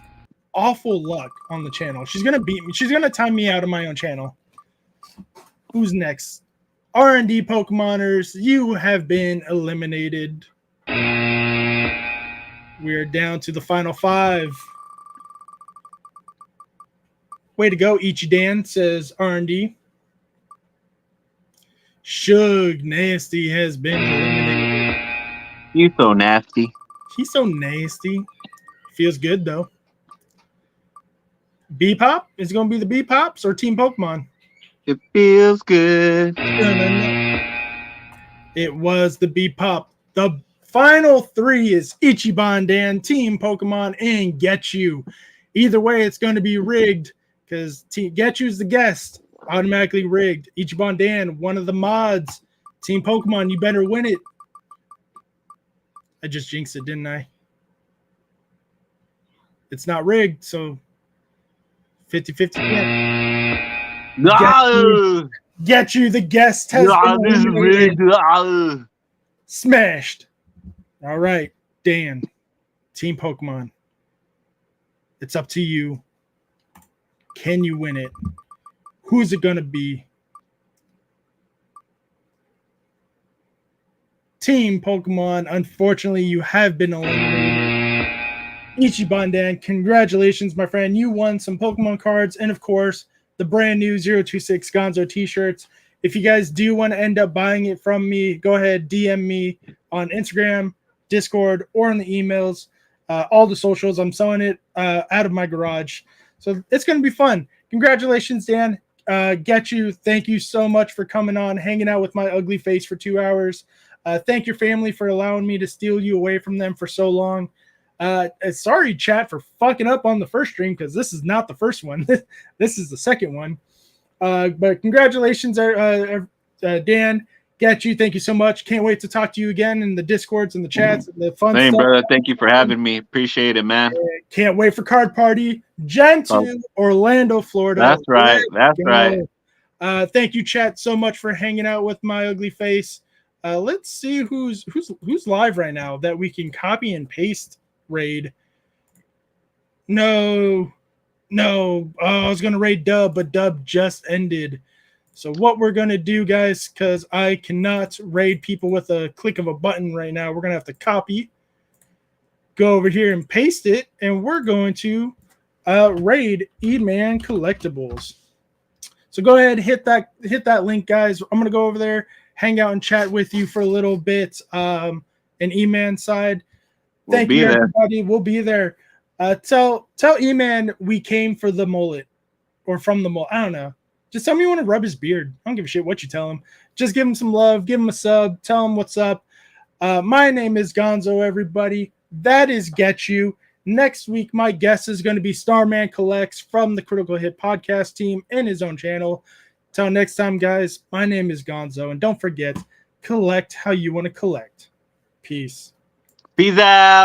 awful luck on the channel. She's gonna beat me. She's gonna time me out of my own channel. Who's next? R&D Pokemoners, you have been eliminated. We're down to the final 5. Way to go, Ichidan, says R&D. Shug Nasty has been eliminated. You so nasty. He's so nasty. Feels good, though. B-Pop? Is it going to be the B-Pops or Team Pokemon? It feels good. It was the B-Pop. The final 3 is Ichiban Dan, Team Pokemon, and Get You. Either way, it's going to be rigged because Get You's the guest. Automatically rigged. Ichiban Dan, one of the mods. Team Pokemon, you better win it. I just jinxed it, didn't I? It's not rigged, so 50-50 chance. No! Get You, the guest, has been eliminated. Smashed. All right, Dan, Team Pokemon. It's up to you. Can you win it? Who's it going to be? Team Pokemon, unfortunately, you have been eliminated. Ichiban Dan, congratulations, my friend. You won some Pokemon cards and, of course, the brand new 026 Gonzo t-shirts. If you guys do want to end up buying it from me, go ahead, DM me on Instagram, Discord, or in the emails. All the socials. I'm selling it out of my garage. So it's going to be fun. Congratulations, Dan. Get You. Thank you so much for coming on, hanging out with my ugly face for 2 hours. Thank your family for allowing me to steal you away from them for so long. Sorry, chat, for fucking up on the first stream because this is not the first one. This is the second one. But congratulations, Dan. Get You. Thank you so much. Can't wait to talk to you again in the Discords and the chats and the fun Hey, stuff. brother, thank you for having me. Appreciate it, man. Can't wait for Card Party. Gentoo, Orlando, Florida. That's right. That's right. Thank you, chat, so much for hanging out with my ugly face. Let's see who's live right now that we can copy and paste raid. No. Oh, I was gonna raid Dub, but Dub just ended. So what we're gonna do, guys, because I cannot raid people with a click of a button right now, we're gonna have to copy, go over here and paste it, and we're going to raid Eadman Collectibles. So go ahead, hit that link, guys. I'm gonna go over there, hang out and chat with you for a little bit. And E-Man side, thank you, everybody. We'll be there. Tell E-Man we came for the mullet, or from the mullet. I don't know. Just tell me you want to rub his beard. I don't give a shit what you tell him. Just give him some love. Give him a sub. Tell him what's up. My name is Gonzo, everybody. That is Get You. Next week, my guest is going to be Starman Collects from the Critical Hit podcast team and his own channel. Till next time, guys, my name is Gonzo, and don't forget, collect how you want to collect. Peace. Peace out.